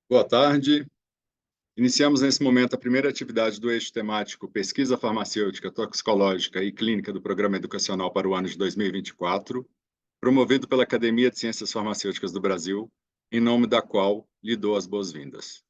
Boa tarde. Iniciamos nesse momento a primeira atividade do eixo temático Pesquisa Farmacêutica, Toxicológica e Clínica do Programa Educacional para o ano de 2024, promovido pela Academia de Ciências Farmacêuticas do Brasil, em nome da qual lhe dou as boas-vindas.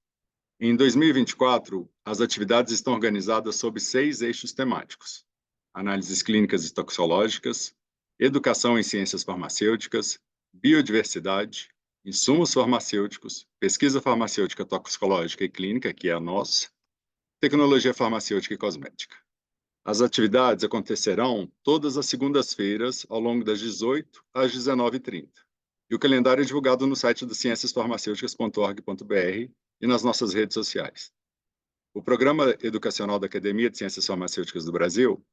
Em 2024, as atividades estão organizadas sob 6 eixos temáticos: análises clínicas e toxicológicas, educação em ciências farmacêuticas, biodiversidade, insumos farmacêuticos, pesquisa farmacêutica toxicológica e clínica, que é a nossa, tecnologia farmacêutica e cosmética. As atividades acontecerão todas as segundas-feiras, ao longo das 18 às 19h30. E o calendário é divulgado no site do cienciasfarmacêuticas.org.br e nas nossas redes sociais. O Programa Educacional da Academia de Ciências Farmacêuticas do Brasil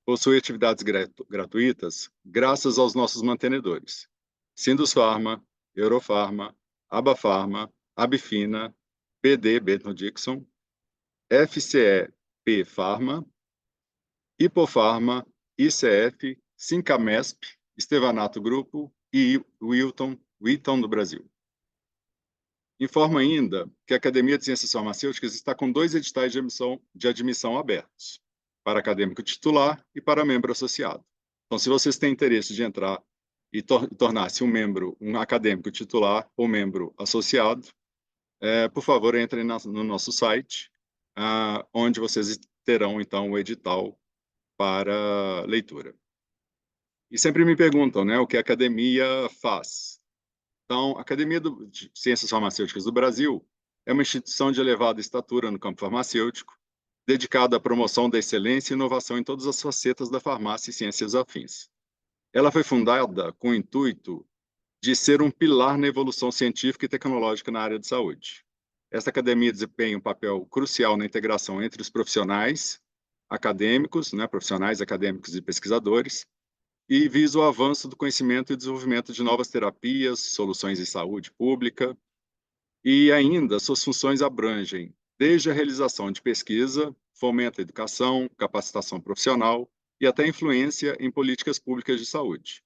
possui atividades gratuitas graças aos nossos mantenedores: Sindusfarma, Eurofarma, Abafarma, Abifina, BD Benton Dixon, FCE-P Farma, Hipofarma, ICF, Sincamesp, Estevanato Grupo e Wheaton do Brasil. Informo ainda que a Academia de Ciências Farmacêuticas está com 2 editais de admissão abertos, para acadêmico titular e para membro associado. Então, se vocês têm interesse de entrar e tornar-se um acadêmico titular ou membro associado, por favor, entrem no nosso site, onde vocês terão, então, o edital para leitura. E sempre me perguntam, né, o que a academia faz. Então, a Academia de Ciências Farmacêuticas do Brasil é uma instituição de elevada estatura no campo farmacêutico, dedicada à promoção da excelência e inovação em todas as facetas da farmácia e ciências afins. Ela foi fundada com o intuito de ser um pilar na evolução científica e tecnológica na área de saúde. Esta academia desempenha um papel crucial na integração entre os profissionais acadêmicos, profissionais acadêmicos e pesquisadores, e visa o avanço do conhecimento e desenvolvimento de novas terapias, soluções em saúde pública, e ainda suas funções abrangem desde a realização de pesquisa, fomento à educação, capacitação profissional e até influência em políticas públicas de saúde.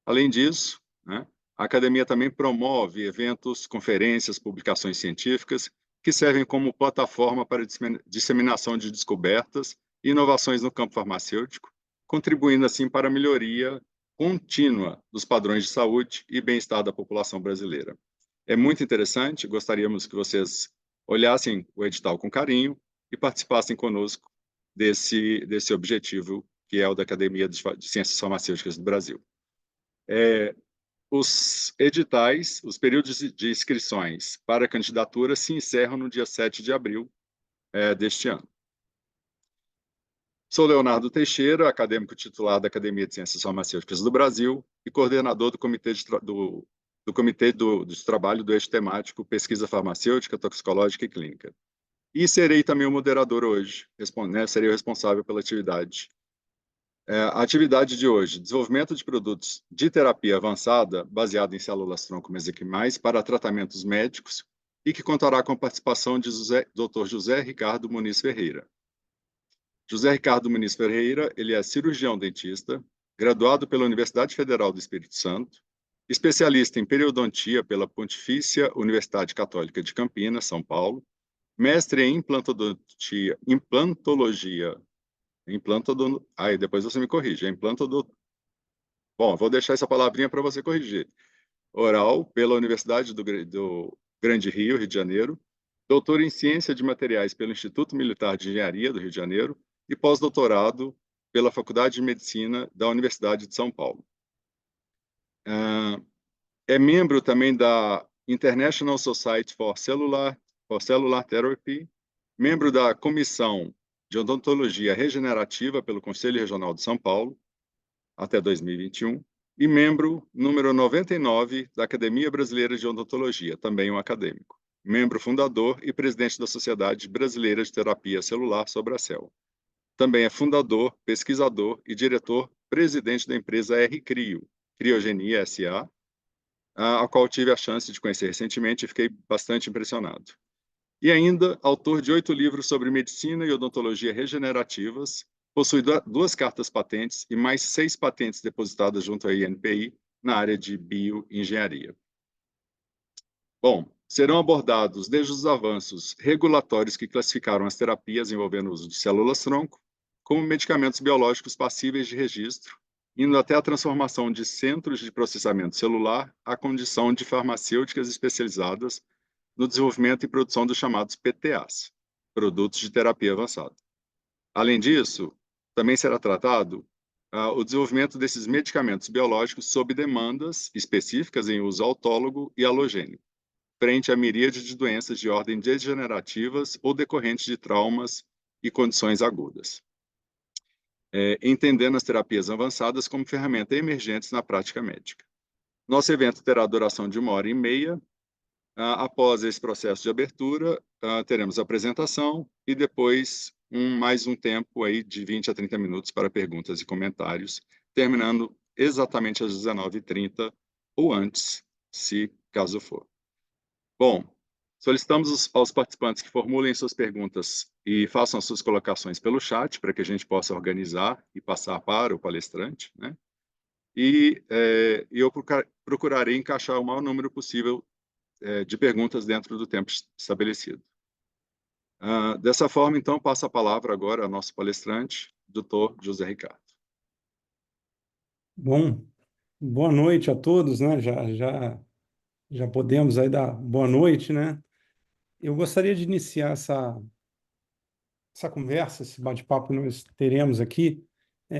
Além disso, a academia também promove eventos, conferências, publicações científicas que servem como plataforma para disseminação de descobertas e inovações no campo farmacêutico, contribuindo assim para a melhoria contínua dos padrões de saúde e bem-estar da população brasileira. É muito interessante, gostaríamos que vocês olhassem o edital com carinho e participassem conosco desse objetivo, que é o da Academia de Ciências Farmacêuticas do Brasil. Os editais, os períodos de inscrições para a candidatura se encerram no dia 7 de abril deste ano. Sou Leonardo Teixeira, acadêmico titular da Academia de Ciências Farmacêuticas do Brasil e coordenador do Comitê de Trabalho do eixo temático Pesquisa Farmacêutica, Toxicológica e Clínica. E serei também o moderador hoje, serei o responsável pela atividade. A atividade de hoje: desenvolvimento de produtos de terapia avançada baseada em células-tronco mesenquimais para tratamentos médicos e que contará com a participação de Dr. José Ricardo Muniz Ferreira. José Ricardo Muniz Ferreira, ele é cirurgião dentista, graduado pela Universidade Federal do Espírito Santo, especialista em periodontia pela Pontifícia Universidade Católica de Campinas, São Paulo, mestre em implantologia, depois você me corrige, Bom, vou deixar essa palavrinha para você corrigir. Oral pela Universidade do Grande Rio, Rio de Janeiro, doutor em Ciência de Materiais pelo Instituto Militar de Engenharia do Rio de Janeiro e pós-doutorado pela Faculdade de Medicina da Universidade de São Paulo. É membro também da International Society for Cellular Therapy, membro da Comissão de Odontologia Regenerativa pelo Conselho Regional de São Paulo, até 2021, e membro número 99 da Academia Brasileira de Odontologia, também um acadêmico. Membro fundador e presidente da Sociedade Brasileira de Terapia Celular Sobracel. Também é fundador, pesquisador e diretor-presidente da empresa R-Crio, Criogenia S.A., a qual tive a chance de conhecer recentemente e fiquei bastante impressionado. E ainda, autor de 8 livros sobre medicina e odontologia regenerativas, possui 2 cartas patentes e mais 6 patentes depositadas junto à INPI na área de bioengenharia. Bom, Serão abordados desde os avanços regulatórios que classificaram as terapias envolvendo o uso de células-tronco como medicamentos biológicos passíveis de registro, indo até a transformação de centros de processamento celular à condição de farmacêuticas especializadas no desenvolvimento e produção dos chamados PTAs, produtos de terapia avançada. Além disso, também será tratado o desenvolvimento desses medicamentos biológicos sob demandas específicas em uso autólogo e halogênico, frente à miríade de doenças de ordem degenerativas ou decorrentes de traumas e condições agudas, entendendo as terapias avançadas como ferramenta emergentes na prática médica. Nosso evento terá duração de 1h30. Após esse processo de abertura, teremos a apresentação e depois mais um tempo aí de 20 a 30 minutos para perguntas e comentários, terminando exatamente às 19h30 ou antes, se caso for. Bom, solicitamos aos participantes que formulem suas perguntas e façam as suas colocações pelo chat, para que a gente possa organizar e passar para o palestrante, né? E eu procurarei encaixar o maior número possível de perguntas dentro do tempo estabelecido. Dessa forma, então, passo a palavra agora ao nosso palestrante, Dr. José Ricardo. Bom, boa noite a todos, né? Já podemos aí dar boa noite, né? Eu gostaria de iniciar essa conversa, esse bate-papo que nós teremos aqui,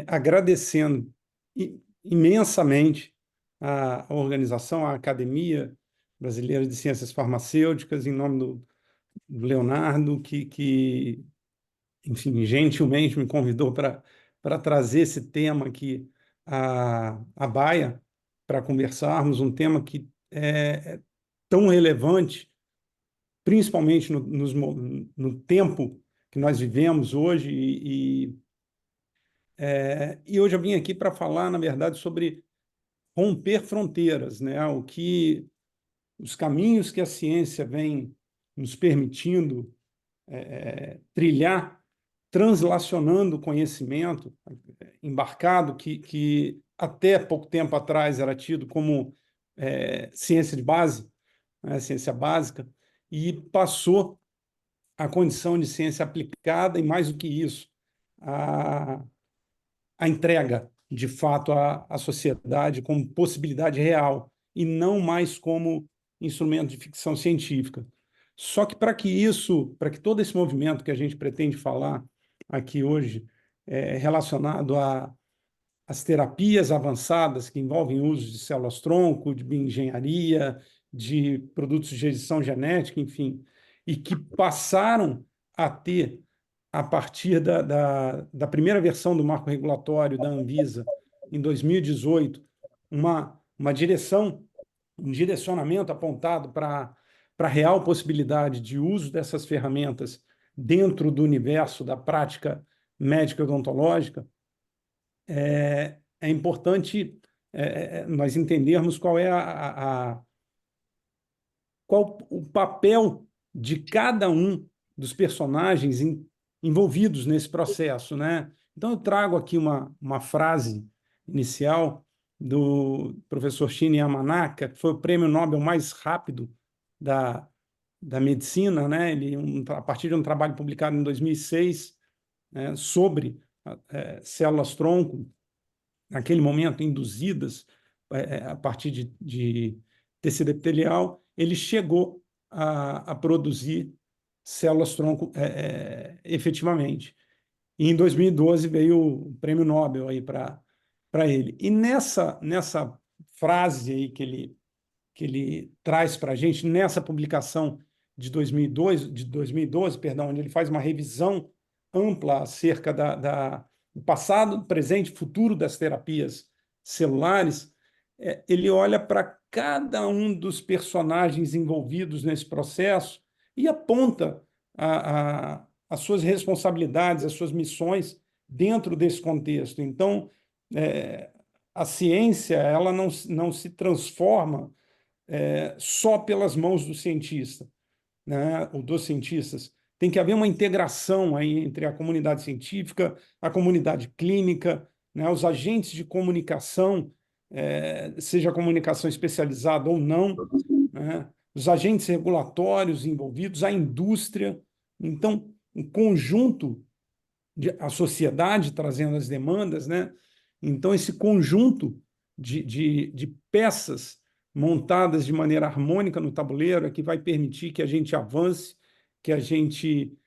agradecendo imensamente a organização, a Academia Brasileira de Ciências Farmacêuticas, em nome do Leonardo, que enfim, gentilmente me convidou para trazer esse tema aqui à baia, para conversarmos, um tema que é tão relevante, principalmente no tempo que nós vivemos hoje. E hoje eu vim aqui para falar, na verdade, sobre romper fronteiras, né? Os caminhos que a ciência vem nos permitindo trilhar, translacionando o conhecimento embarcado, que até pouco tempo atrás era tido como ciência de base, né, ciência básica, e passou à condição de ciência aplicada, e mais do que isso, a entrega, de fato, à sociedade como possibilidade real, e não mais como instrumento de ficção científica. Só que para que todo esse movimento que a gente pretende falar aqui hoje, relacionado às terapias avançadas que envolvem o uso de células-tronco, de bioengenharia, de produtos de edição genética, enfim, e que passaram a ter, a partir da primeira versão do marco regulatório da Anvisa, em 2018, uma direção, um direcionamento apontado para a real possibilidade de uso dessas ferramentas dentro do universo da prática médica odontológica. É importante nós entendermos qual o papel de cada um dos personagens envolvidos nesse processo, né? Então, eu trago aqui uma frase inicial do professor Shinya Yamanaka, que foi o prêmio Nobel mais rápido da medicina, né? A partir de um trabalho publicado em 2006, né, sobre células-tronco, naquele momento induzidas a partir de tecido epitelial, ele chegou a produzir células-tronco efetivamente. E em 2012 veio o prêmio Nobel aí para ele. E nessa frase aí que ele traz para a gente, nessa publicação de 2012, perdão, onde ele faz uma revisão ampla acerca do passado, presente e futuro das terapias celulares, ele olha para cada um dos personagens envolvidos nesse processo e aponta as suas responsabilidades, as suas missões dentro desse contexto. Então, a ciência ela não se transforma só pelas mãos do cientista, né, ou dos cientistas. Tem que haver uma integração aí entre a comunidade científica, a comunidade clínica, né, os agentes de comunicação, seja comunicação especializada ou não, né, os agentes regulatórios envolvidos, a indústria. Então, um conjunto, a sociedade trazendo as demandas, né? Então, esse conjunto de peças montadas de maneira harmônica no tabuleiro é que vai permitir que a gente avance, que a gente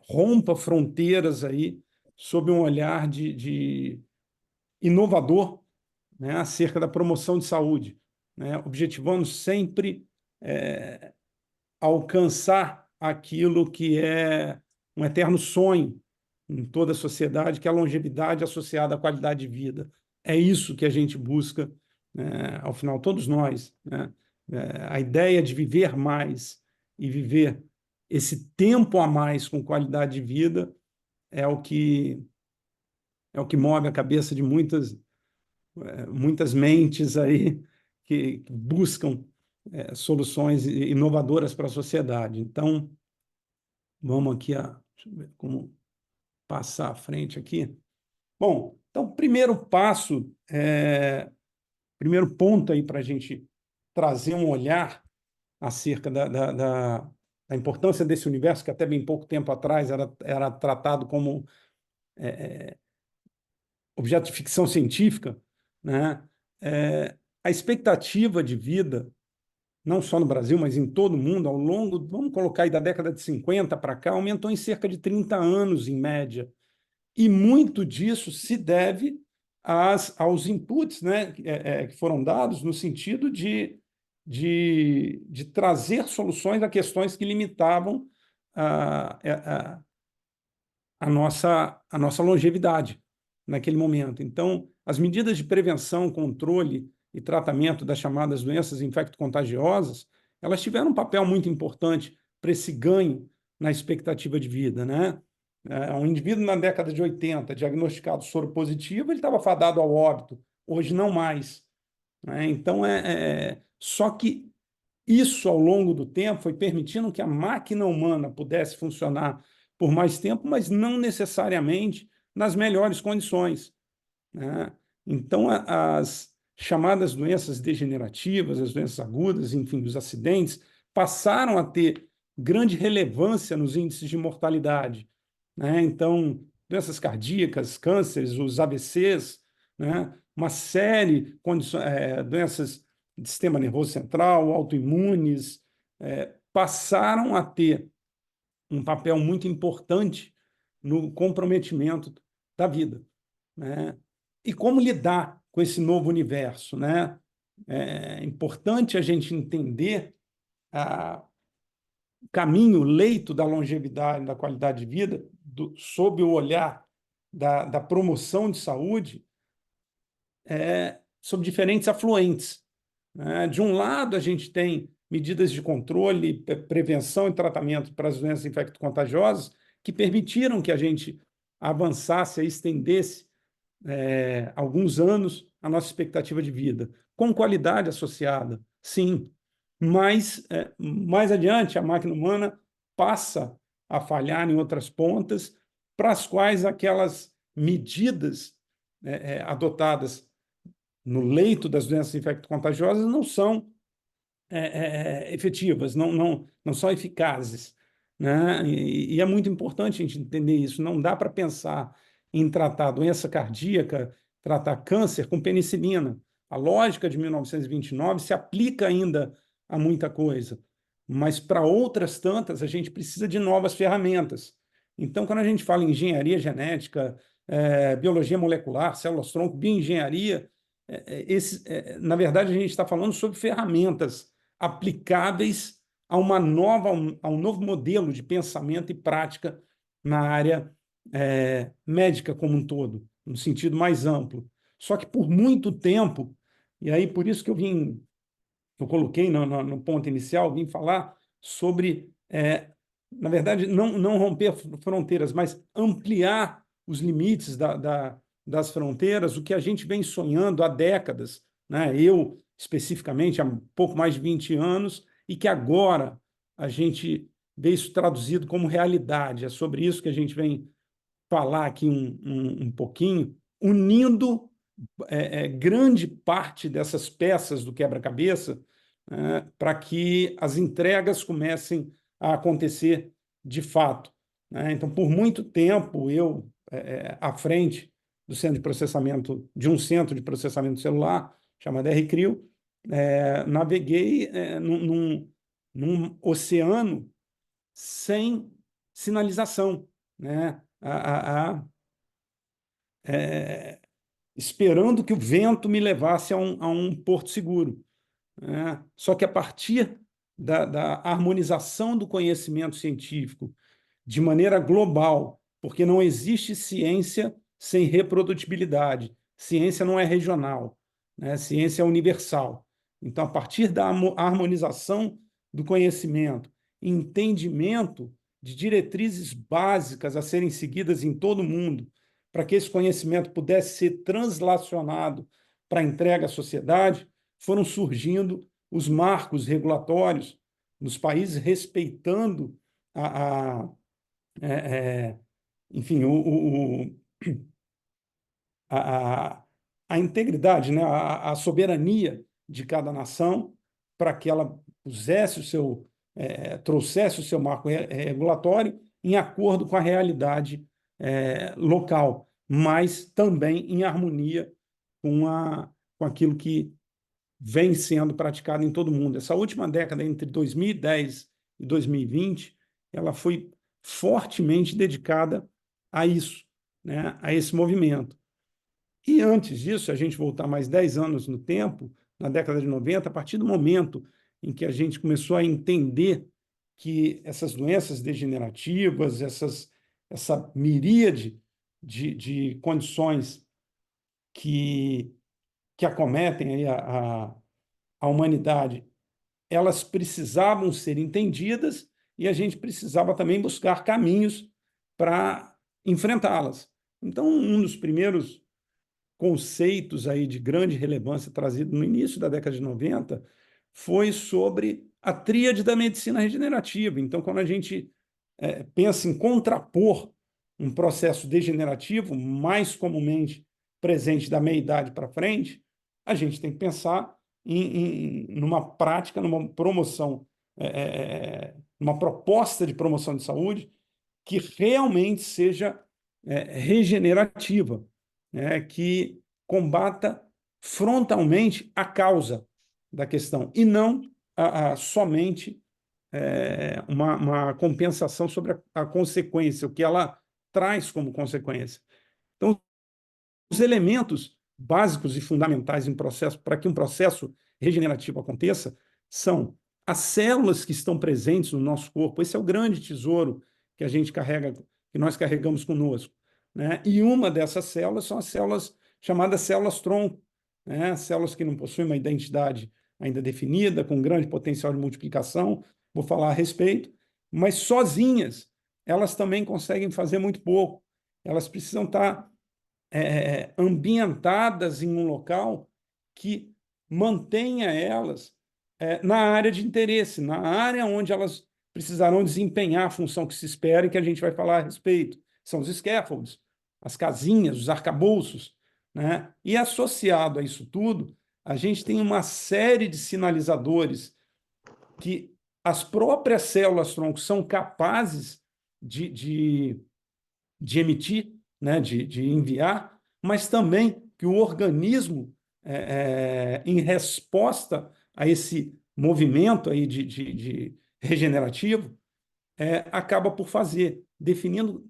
rompa fronteiras aí sob um olhar de inovador, né, acerca da promoção de saúde, né, objetivando sempre alcançar aquilo que é um eterno sonho em toda a sociedade, que é a longevidade associada à qualidade de vida. É isso que a gente busca, né, ao final, todos nós, né? A ideia de viver mais e viver esse tempo a mais com qualidade de vida é o que move a cabeça de muitas mentes aí que buscam soluções inovadoras para a sociedade. Então, vamos aqui deixa eu ver como passar à frente aqui. Bom, então, primeiro ponto aí para a gente trazer um olhar acerca da importância desse universo, que até bem pouco tempo atrás era tratado como objeto de ficção científica, né? A expectativa de vida, não só no Brasil, mas em todo o mundo, ao longo, vamos colocar aí da década de 50 para cá, aumentou em cerca de 30 anos, em média. E muito disso se deve aos inputs, né, que foram dados no sentido de trazer soluções a questões que limitavam a, a, a nossa longevidade naquele momento. Então, as medidas de prevenção, controle e tratamento das chamadas doenças infecto-contagiosas, elas tiveram um papel muito importante para esse ganho na expectativa de vida, né? Um indivíduo na década de 80, diagnosticado soro positivo, ele estava fadado ao óbito, hoje não mais, né? Então, só que isso, ao longo do tempo, foi permitindo que a máquina humana pudesse funcionar por mais tempo, mas não necessariamente nas melhores condições, né? Então, as chamadas doenças degenerativas, as doenças agudas, enfim, os acidentes, passaram a ter grande relevância nos índices de mortalidade, né? Então, doenças cardíacas, cânceres, os AVCs, né? Uma série de doenças de sistema nervoso central, autoimunes, passaram a ter um papel muito importante no comprometimento da vida, né? E como lidar com esse novo universo, né? É importante a gente entender o caminho, o leito da longevidade, da qualidade de vida, sob o olhar da promoção de saúde, sob diferentes afluentes, né? De um lado, a gente tem medidas de controle, prevenção e tratamento para as doenças infecto-contagiosas que permitiram que a gente avançasse e estendesse alguns anos a nossa expectativa de vida, com qualidade associada, sim. Mas, mais adiante, a máquina humana passa a falhar em outras pontas, para as quais aquelas medidas adotadas no leito das doenças infecto-contagiosas não são efetivas, não são eficazes, né? E é muito importante a gente entender isso. Não dá para pensar em tratar doença cardíaca, tratar câncer com penicilina. A lógica de 1929 se aplica ainda a muita coisa, mas para outras tantas a gente precisa de novas ferramentas. Então, quando a gente fala em engenharia genética, biologia molecular, células-tronco, bioengenharia, na verdade, a gente está falando sobre ferramentas aplicáveis a um novo modelo de pensamento e prática na área médica como um todo, no sentido mais amplo. Só que por muito tempo, e aí por isso que eu coloquei no ponto inicial, vim falar sobre, na verdade, não romper fronteiras, mas ampliar os limites das fronteiras, o que a gente vem sonhando há décadas, né? Eu, especificamente, há pouco mais de 20 anos, e que agora a gente vê isso traduzido como realidade. É sobre isso que a gente vem falar aqui um pouquinho, unindo grande parte dessas peças do quebra-cabeça, para que as entregas comecem a acontecer de fato, né? Então, por muito tempo, eu, à frente do centro de processamento, de um centro de processamento celular, chamado RCRIO, naveguei num oceano sem sinalização, né? Esperando que o vento me levasse a um porto seguro, né? Só que a partir da harmonização do conhecimento científico de maneira global, porque não existe ciência sem reprodutibilidade. Ciência não é regional, né? Ciência é universal. Então, a partir da harmonização do conhecimento, entendimento de diretrizes básicas a serem seguidas em todo o mundo, para que esse conhecimento pudesse ser translacionado para a entrega à sociedade, foram surgindo os marcos regulatórios nos países respeitando enfim, a, a integridade, né, a soberania de cada nação, para que ela pusesse trouxesse o seu marco regulatório em acordo com a realidade local, mas também em harmonia com aquilo que vem sendo praticado em todo o mundo. Essa última década, entre 2010 e 2020, ela foi fortemente dedicada a isso, né, a esse movimento. E antes disso, a gente voltar mais 10 anos no tempo, na década de 90, a partir do momento em que a gente começou a entender que essas doenças degenerativas, essa miríade de condições que acometem aí a humanidade, elas precisavam ser entendidas e a gente precisava também buscar caminhos para enfrentá-las. Então, um dos primeiros conceitos aí de grande relevância trazido no início da década de 90 foi sobre a tríade da medicina regenerativa. Então, quando a gente pensa em contrapor um processo degenerativo, mais comumente presente da meia-idade para frente, a gente tem que pensar numa prática, numa promoção, numa proposta de promoção de saúde que realmente seja regenerativa, né, que combata frontalmente a causa da questão e não somente uma compensação sobre a consequência, o que ela traz como consequência. Então, os elementos básicos e fundamentais em processo para que um processo regenerativo aconteça são as células que estão presentes no nosso corpo. Esse é o grande tesouro que a gente carrega, que nós carregamos conosco, né? E uma dessas células são as células chamadas células-tronco, né? Células que não possuem uma identidade ainda definida, com grande potencial de multiplicação, vou falar a respeito, mas sozinhas elas também conseguem fazer muito pouco. Elas precisam estar ambientadas em um local que mantenha elas na área de interesse, na área onde elas precisarão desempenhar a função que se espera e que a gente vai falar a respeito. São os scaffolds, as casinhas, os arcabouços, né? E associado a isso tudo, a gente tem uma série de sinalizadores que as próprias células-tronco são capazes de emitir, né, de enviar, mas também que o organismo, em resposta a esse movimento aí de regenerativo, acaba por fazer, definindo,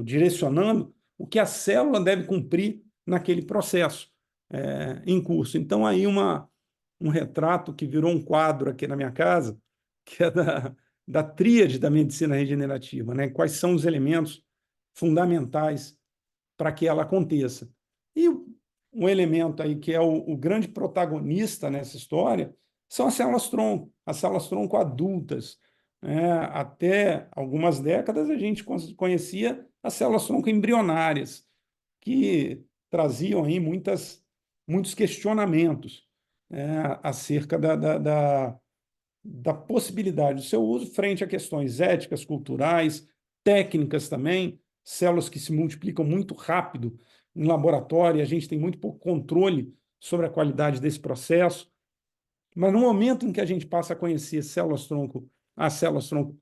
direcionando o que a célula deve cumprir naquele processo em curso. Então, aí um retrato que virou um quadro aqui na minha casa, que é da tríade da medicina regenerativa, né? Quais são os elementos fundamentais para que ela aconteça. E um elemento aí que é o grande protagonista nessa história são as células-tronco adultas. Até algumas décadas a gente conhecia as células-tronco embrionárias, que traziam aí muitos questionamentos acerca da possibilidade do seu uso frente a questões éticas, culturais, técnicas também, células que se multiplicam muito rápido em laboratório, e a gente tem muito pouco controle sobre a qualidade desse processo. Mas no momento em que a gente passa a conhecer as células-tronco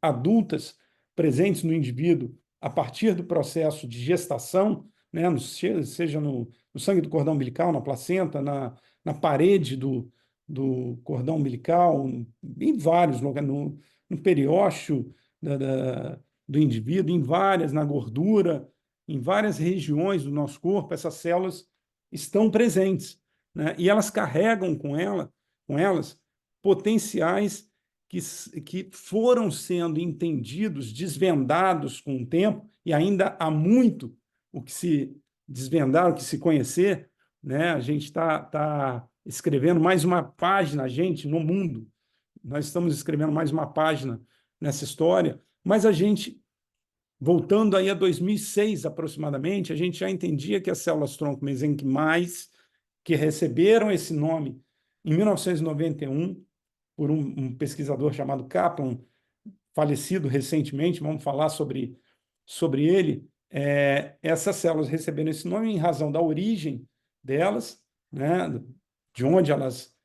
adultas presentes no indivíduo a partir do processo de gestação, né, seja no sangue do cordão umbilical, na placenta, na parede do cordão umbilical, em vários lugares, no periósteo do indivíduo, na gordura, em várias regiões do nosso corpo, essas células estão presentes, né? E elas carregam com elas potenciais que foram sendo entendidos, desvendados com o tempo, e ainda há muito o que se desvendar, o que se conhecer, né? A gente está escrevendo mais uma página, gente, no mundo. Nós estamos escrevendo mais uma página nessa história, mas a gente, voltando aí a 2006 aproximadamente, a gente já entendia que as células-tronco mesenquimais, que receberam esse nome em 1991 por um pesquisador chamado Kaplan, falecido recentemente, vamos falar sobre ele. Essas células receberam esse nome em razão da origem delas, né, de onde elas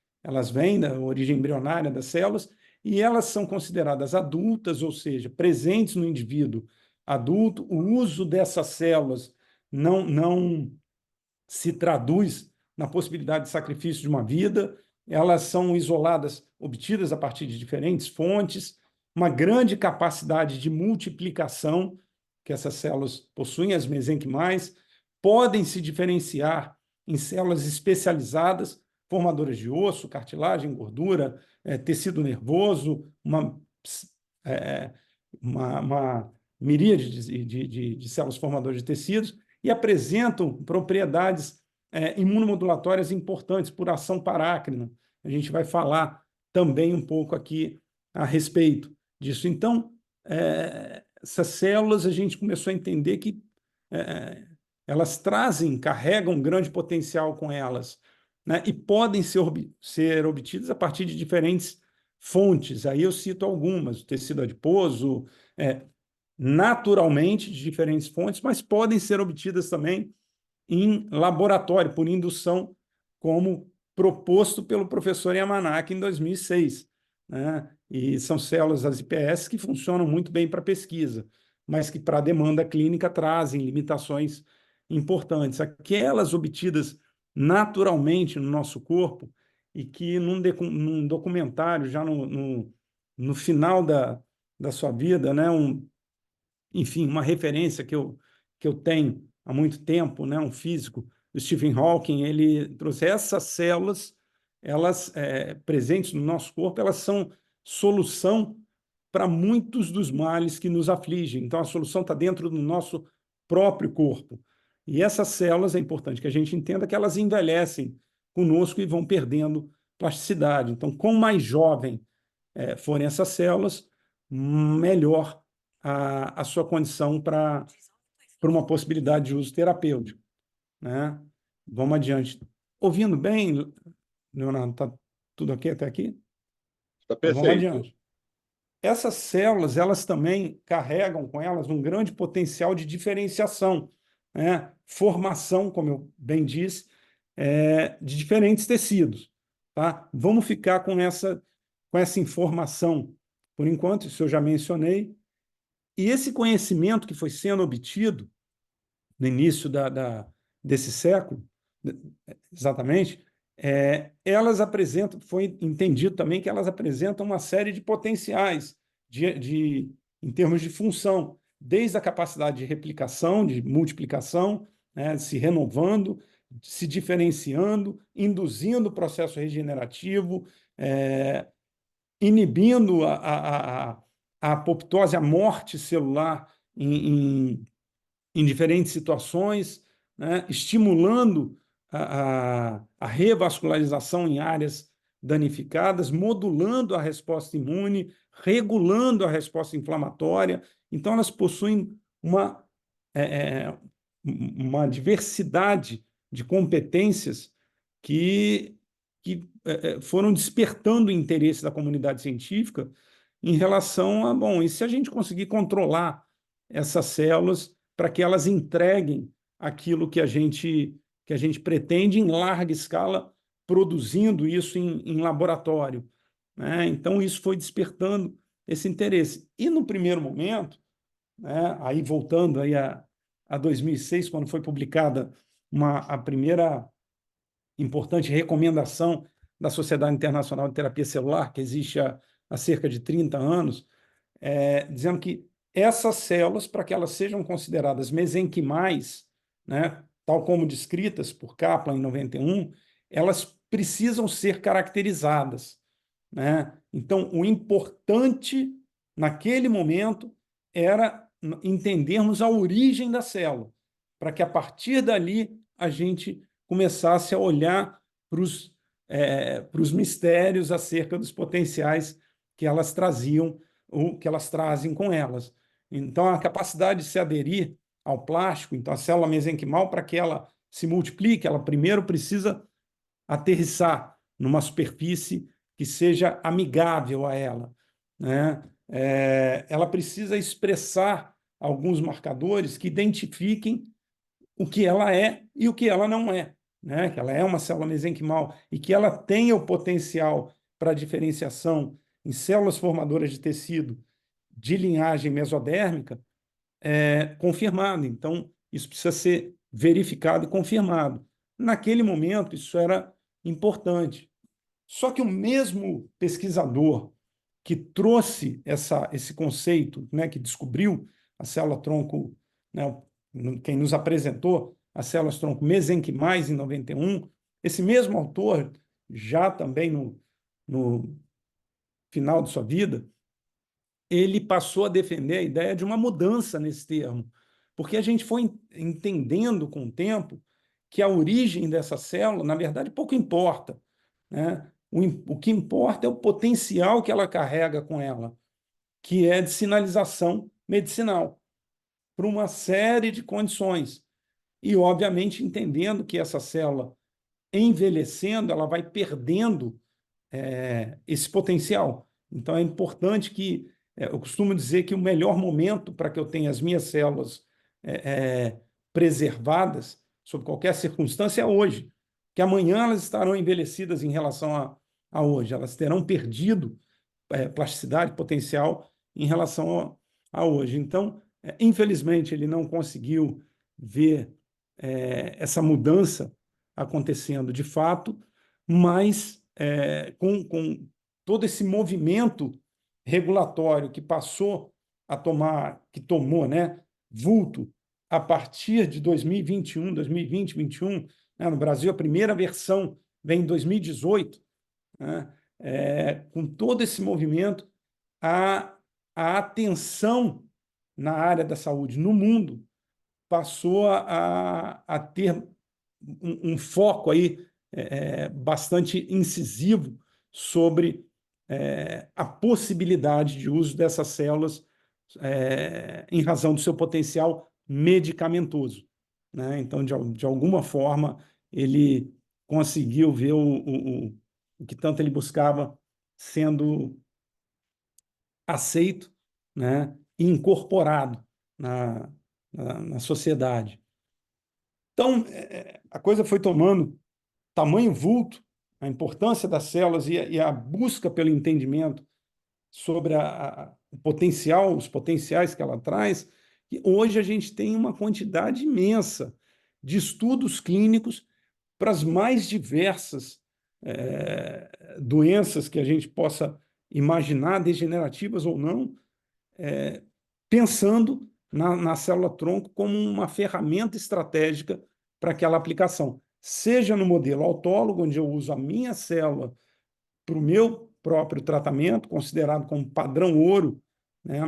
vêm, da origem embrionária das células, e elas são consideradas adultas, ou seja, presentes no indivíduo adulto. O uso dessas células não se traduz na possibilidade de sacrifício de uma vida, elas são isoladas, obtidas a partir de diferentes fontes, uma grande capacidade de multiplicação que essas células possuem, as mesenquimais, podem se diferenciar em células especializadas, formadoras de osso, cartilagem, gordura, tecido nervoso, uma miríade de células formadoras de tecidos, e apresentam propriedades imunomodulatórias importantes por ação parácrina. A gente vai falar também um pouco aqui a respeito disso. Então, essas células, a gente começou a entender que elas carregam um grande potencial com elas, né? E podem ser obtidas a partir de diferentes fontes. Aí eu cito algumas: o tecido adiposo, naturalmente de diferentes fontes, mas podem ser obtidas também em laboratório, por indução, como proposto pelo professor Yamanaka em 2006, né? E são células, as IPS, que funcionam muito bem para pesquisa, mas que para a demanda clínica trazem limitações importantes. Aquelas obtidas naturalmente no nosso corpo e que num documentário, já no final da sua vida, né? Enfim, uma referência que eu tenho há muito tempo, né, um físico, o Stephen Hawking, ele trouxe essas células, elas presentes no nosso corpo, elas são solução para muitos dos males que nos afligem. Então, a solução está dentro do nosso próprio corpo. E essas células, é importante que a gente entenda que elas envelhecem conosco e vão perdendo plasticidade. Então, quanto mais jovem forem essas células, melhor a sua condição para uma possibilidade de uso terapêutico, né? Vamos adiante. Ouvindo bem, Leonardo, está tudo ok até aqui? Está Então, vamos perfeito. adiante. Essas células, elas também carregam com elas um grande potencial de diferenciação, né? Formação, como eu bem disse, de diferentes tecidos, tá? Vamos ficar com essa informação por enquanto, isso eu já mencionei. E esse conhecimento que foi sendo obtido no início desse século, exatamente, elas apresentam, foi entendido também que elas apresentam uma série de potenciais em termos de função, desde a capacidade de replicação, de multiplicação, né, se renovando, se diferenciando, induzindo o processo regenerativo, inibindo a apoptose, a morte celular em diferentes situações, né? Estimulando a revascularização em áreas danificadas, modulando a resposta imune, regulando a resposta inflamatória. Então, elas possuem uma diversidade de competências que foram despertando o interesse da comunidade científica em relação a, bom, e se a gente conseguir controlar essas células para que elas entreguem aquilo que a gente pretende em larga escala produzindo isso em laboratório, né? Então, isso foi despertando esse interesse. E, no primeiro momento, né, aí voltando aí a 2006, quando foi publicada a primeira importante recomendação da Sociedade Internacional de Terapia Celular, que existe há cerca de 30 anos, dizendo que essas células, para que elas sejam consideradas mesenquimais, né, tal como descritas por Kaplan em 91, elas precisam ser caracterizadas, né? Então, o importante naquele momento era entendermos a origem da célula, para que a partir dali a gente começasse a olhar para os mistérios acerca dos potenciais que elas traziam, ou que elas trazem com elas. Então, a capacidade de se aderir ao plástico, então a célula mesenquimal, para que ela se multiplique, ela primeiro precisa aterrissar numa superfície que seja amigável a ela, né? Ela precisa expressar alguns marcadores que identifiquem o que ela é e o que ela não é, né? Que ela é uma célula mesenquimal e que ela tenha o potencial para diferenciação em células formadoras de tecido de linhagem mesodérmica, confirmado. Então, isso precisa ser verificado e confirmado. Naquele momento, isso era importante. Só que o mesmo pesquisador que trouxe esse conceito, né, que descobriu a célula-tronco, né, quem nos apresentou as células-tronco mesenquimais em 91, esse mesmo autor, já também no final de sua vida, ele passou a defender a ideia de uma mudança nesse termo, porque a gente foi entendendo com o tempo que a origem dessa célula, na verdade, pouco importa, né? O que importa é o potencial que ela carrega com ela, que é de sinalização medicinal, para uma série de condições. E, obviamente, entendendo que essa célula, envelhecendo, ela vai perdendo esse potencial. Então, é importante que, eu costumo dizer que o melhor momento para que eu tenha as minhas células preservadas, sob qualquer circunstância, é hoje. Que amanhã elas estarão envelhecidas em relação a hoje, elas terão perdido plasticidade, potencial em relação a hoje. Então, infelizmente, ele não conseguiu ver essa mudança acontecendo de fato, mas com todo esse movimento regulatório que passou a tomar, que tomou, né, vulto a partir de 2021, 2020, 2021, né, no Brasil a primeira versão vem em 2018, né, com todo esse movimento, a atenção na área da saúde no mundo passou a ter foco aí bastante incisivo sobre a possibilidade de uso dessas células em razão do seu potencial medicamentoso, né? Então, de alguma forma, ele conseguiu ver o que tanto ele buscava sendo aceito, né, e incorporado na sociedade. Então, a coisa foi tomando tamanho vulto, a importância das células e a busca pelo entendimento sobre o potencial, os potenciais que ela traz, e hoje a gente tem uma quantidade imensa de estudos clínicos para as mais diversas doenças que a gente possa imaginar, degenerativas ou não, pensando na célula-tronco como uma ferramenta estratégica para aquela aplicação. Seja no modelo autólogo, onde eu uso a minha célula para o meu próprio tratamento, considerado como padrão ouro, né,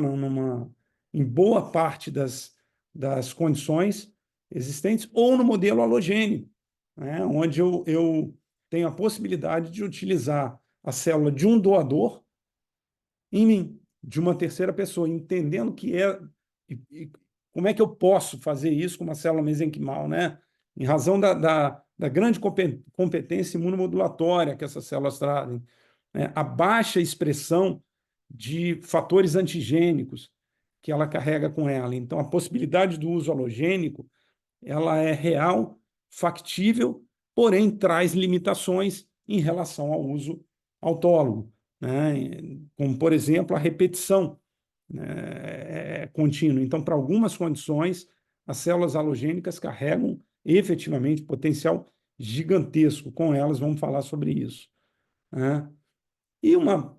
em boa parte das condições existentes, ou no modelo halogênico, né, onde eu tenho a possibilidade de utilizar a célula de um doador em mim, de uma terceira pessoa, entendendo que e como é que eu posso fazer isso com uma célula mesenquimal, né? Em razão da grande competência imunomodulatória que essas células trazem, né? A baixa expressão de fatores antigênicos que ela carrega com ela. Então, a possibilidade do uso halogênico, ela é real, factível porém traz limitações em relação ao uso autólogo, né? Como, por exemplo, a repetição, né, contínua. Então, para algumas condições, as células halogênicas carregam efetivamente potencial gigantesco. Com elas, vamos falar sobre isso, né? E uma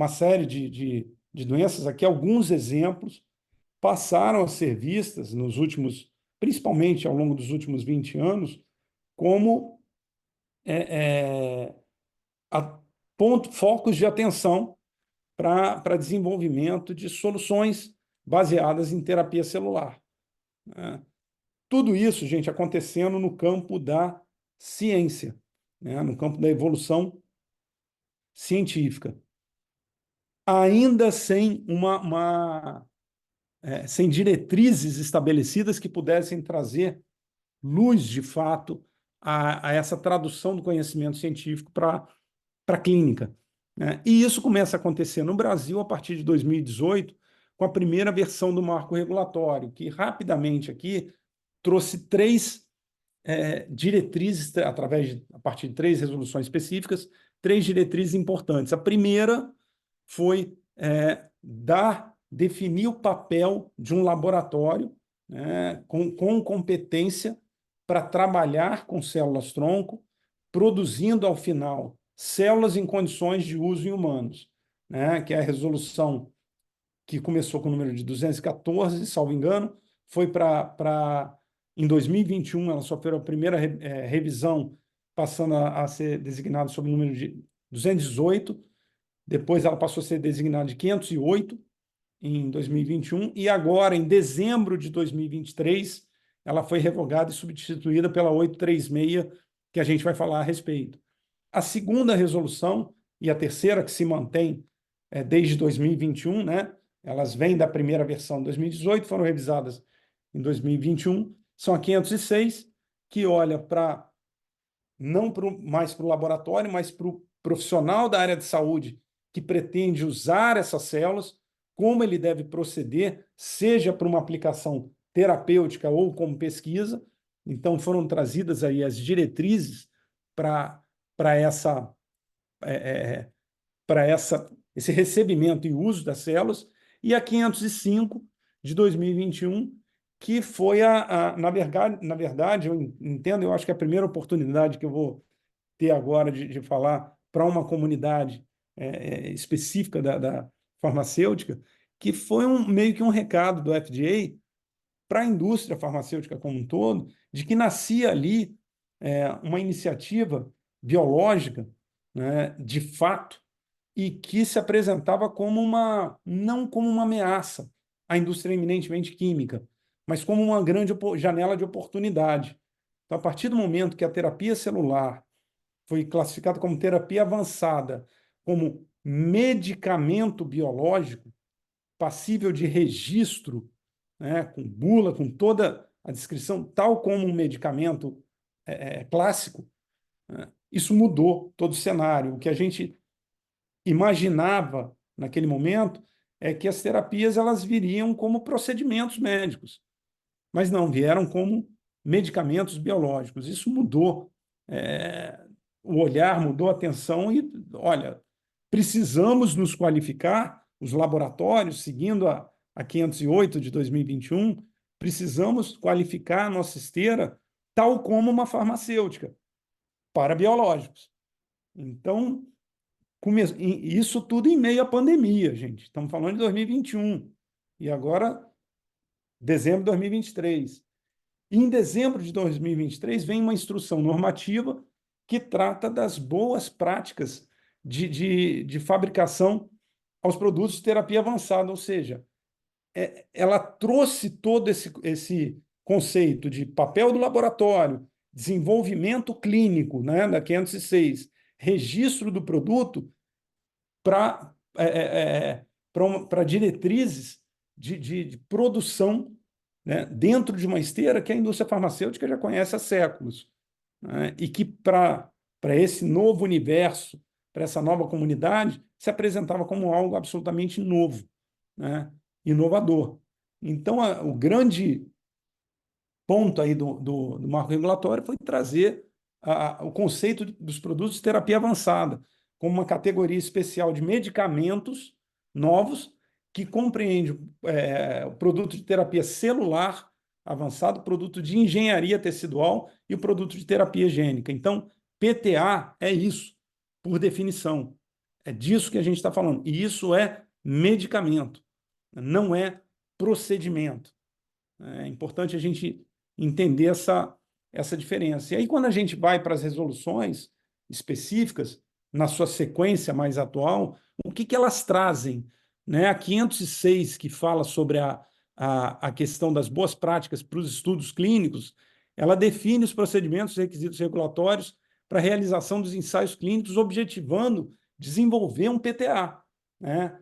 série de doenças, aqui alguns exemplos, passaram a ser vistas nos últimos, principalmente ao longo dos últimos 20 anos, como é, é, focos de atenção para desenvolvimento de soluções baseadas em terapia celular, né? Tudo isso, gente, acontecendo no campo da ciência, né? No campo da evolução científica, ainda sem sem diretrizes estabelecidas que pudessem trazer luz, de fato, a essa tradução do conhecimento científico para a clínica, né? E isso começa a acontecer no Brasil a partir de 2018, com a primeira versão do marco regulatório, que rapidamente aqui trouxe três diretrizes, a partir de três resoluções específicas, três diretrizes importantes. A primeira foi definir o papel de um laboratório, né, com competência para trabalhar com células-tronco, produzindo, ao final, células em condições de uso em humanos, né, que é a resolução que começou com o número de 214, salvo engano, foi em 2021, ela sofreu a primeira revisão, passando a ser designada sob o número de 218, depois ela passou a ser designada de 508 em 2021, e agora, em dezembro de 2023, ela foi revogada e substituída pela 836, que a gente vai falar a respeito. A segunda resolução, e a terceira, que se mantém desde 2021, né? Elas vêm da primeira versão de 2018, foram revisadas em 2021, são a 506, que olha não mais para o laboratório, mas para o profissional da área de saúde que pretende usar essas células, como ele deve proceder, seja para uma aplicação terapêutica ou como pesquisa. Então, foram trazidas aí as diretrizes para essa, esse recebimento e uso das células, e a 505 de 2021, que foi na verdade, eu entendo, eu acho que é a primeira oportunidade que eu vou ter agora de falar para uma comunidade específica da farmacêutica, que foi meio que um recado do FDA para a indústria farmacêutica como um todo, de que nascia ali uma iniciativa biológica, né, de fato, e que se apresentava como não como uma ameaça à indústria eminentemente química, mas como uma grande janela de oportunidade. Então, a partir do momento que a terapia celular foi classificada como terapia avançada, como medicamento biológico, passível de registro, né, com bula, com toda a descrição, tal como um medicamento clássico, né, isso mudou todo o cenário. O que a gente imaginava naquele momento é que as terapias elas viriam como procedimentos médicos, mas não, vieram como medicamentos biológicos. Isso mudou o olhar, mudou a atenção e, olha, precisamos nos qualificar, os laboratórios, seguindo a 508 de 2021, precisamos qualificar a nossa esteira tal como uma farmacêutica para biológicos. Então, isso tudo em meio à pandemia, gente. Estamos falando de 2021. E agora, dezembro de 2023. E em dezembro de 2023 vem uma instrução normativa que trata das boas práticas de fabricação aos produtos de terapia avançada, ou seja, ela trouxe todo esse conceito de papel do laboratório, desenvolvimento clínico, né, da 506, registro do produto para diretrizes de produção, né, dentro de uma esteira que a indústria farmacêutica já conhece há séculos, né, e que para esse novo universo, para essa nova comunidade, se apresentava como algo absolutamente novo, né, inovador. Então, o grande ponto aí do marco regulatório foi trazer o conceito dos produtos de terapia avançada, como uma categoria especial de medicamentos novos que compreende o produto de terapia celular avançado, o produto de engenharia tecidual e o produto de terapia gênica. Então, PTA é isso, por definição. É disso que a gente está falando. E isso é medicamento, não é procedimento. É importante a gente entender essa diferença. E aí, quando a gente vai para as resoluções específicas, na sua sequência mais atual, o que elas trazem? Né? A 506, que fala sobre a questão das boas práticas para os estudos clínicos, ela define os procedimentos e requisitos regulatórios para a realização dos ensaios clínicos, objetivando desenvolver um PTA. Né?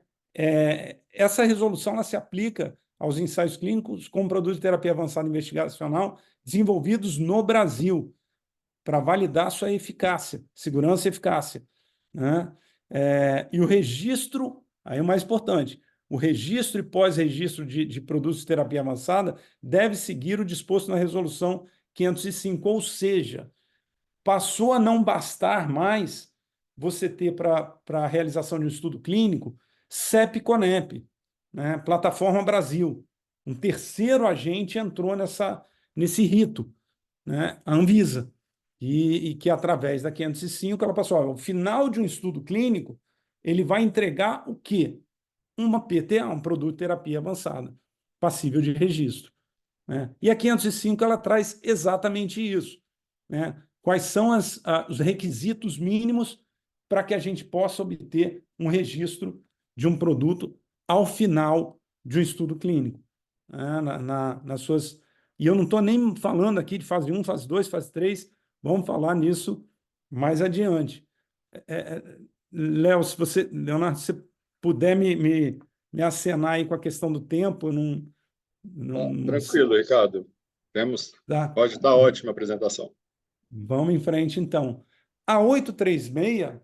Essa resolução ela se aplica aos ensaios clínicos com produtos de terapia avançada investigacional desenvolvidos no Brasil, para validar sua eficácia, segurança e eficácia. Né? E o registro, aí é o mais importante, o registro e pós-registro de produtos de terapia avançada deve seguir o disposto na resolução 505, ou seja, passou a não bastar mais você ter para a realização de um estudo clínico CEP-CONEP, né? Plataforma Brasil. Um terceiro agente entrou nesse rito, né? A Anvisa, e que através da 505 ela passou, ao final de um estudo clínico, ele vai entregar o quê? Uma PTA, um produto de terapia avançada, passível de registro. Né? E a 505 ela traz exatamente isso. Né? Quais são os requisitos mínimos para que a gente possa obter um registro de um produto ao final de um estudo clínico. Né? Nas suas... E eu não estou nem falando aqui de fase 1, fase 2, fase 3, vamos falar nisso mais adiante. Léo, Leonardo, se você puder me acenar aí com a questão do tempo, eu não, não Tranquilo, Ricardo. tá. Pode estar ótima a apresentação. Vamos em frente, então. A 836,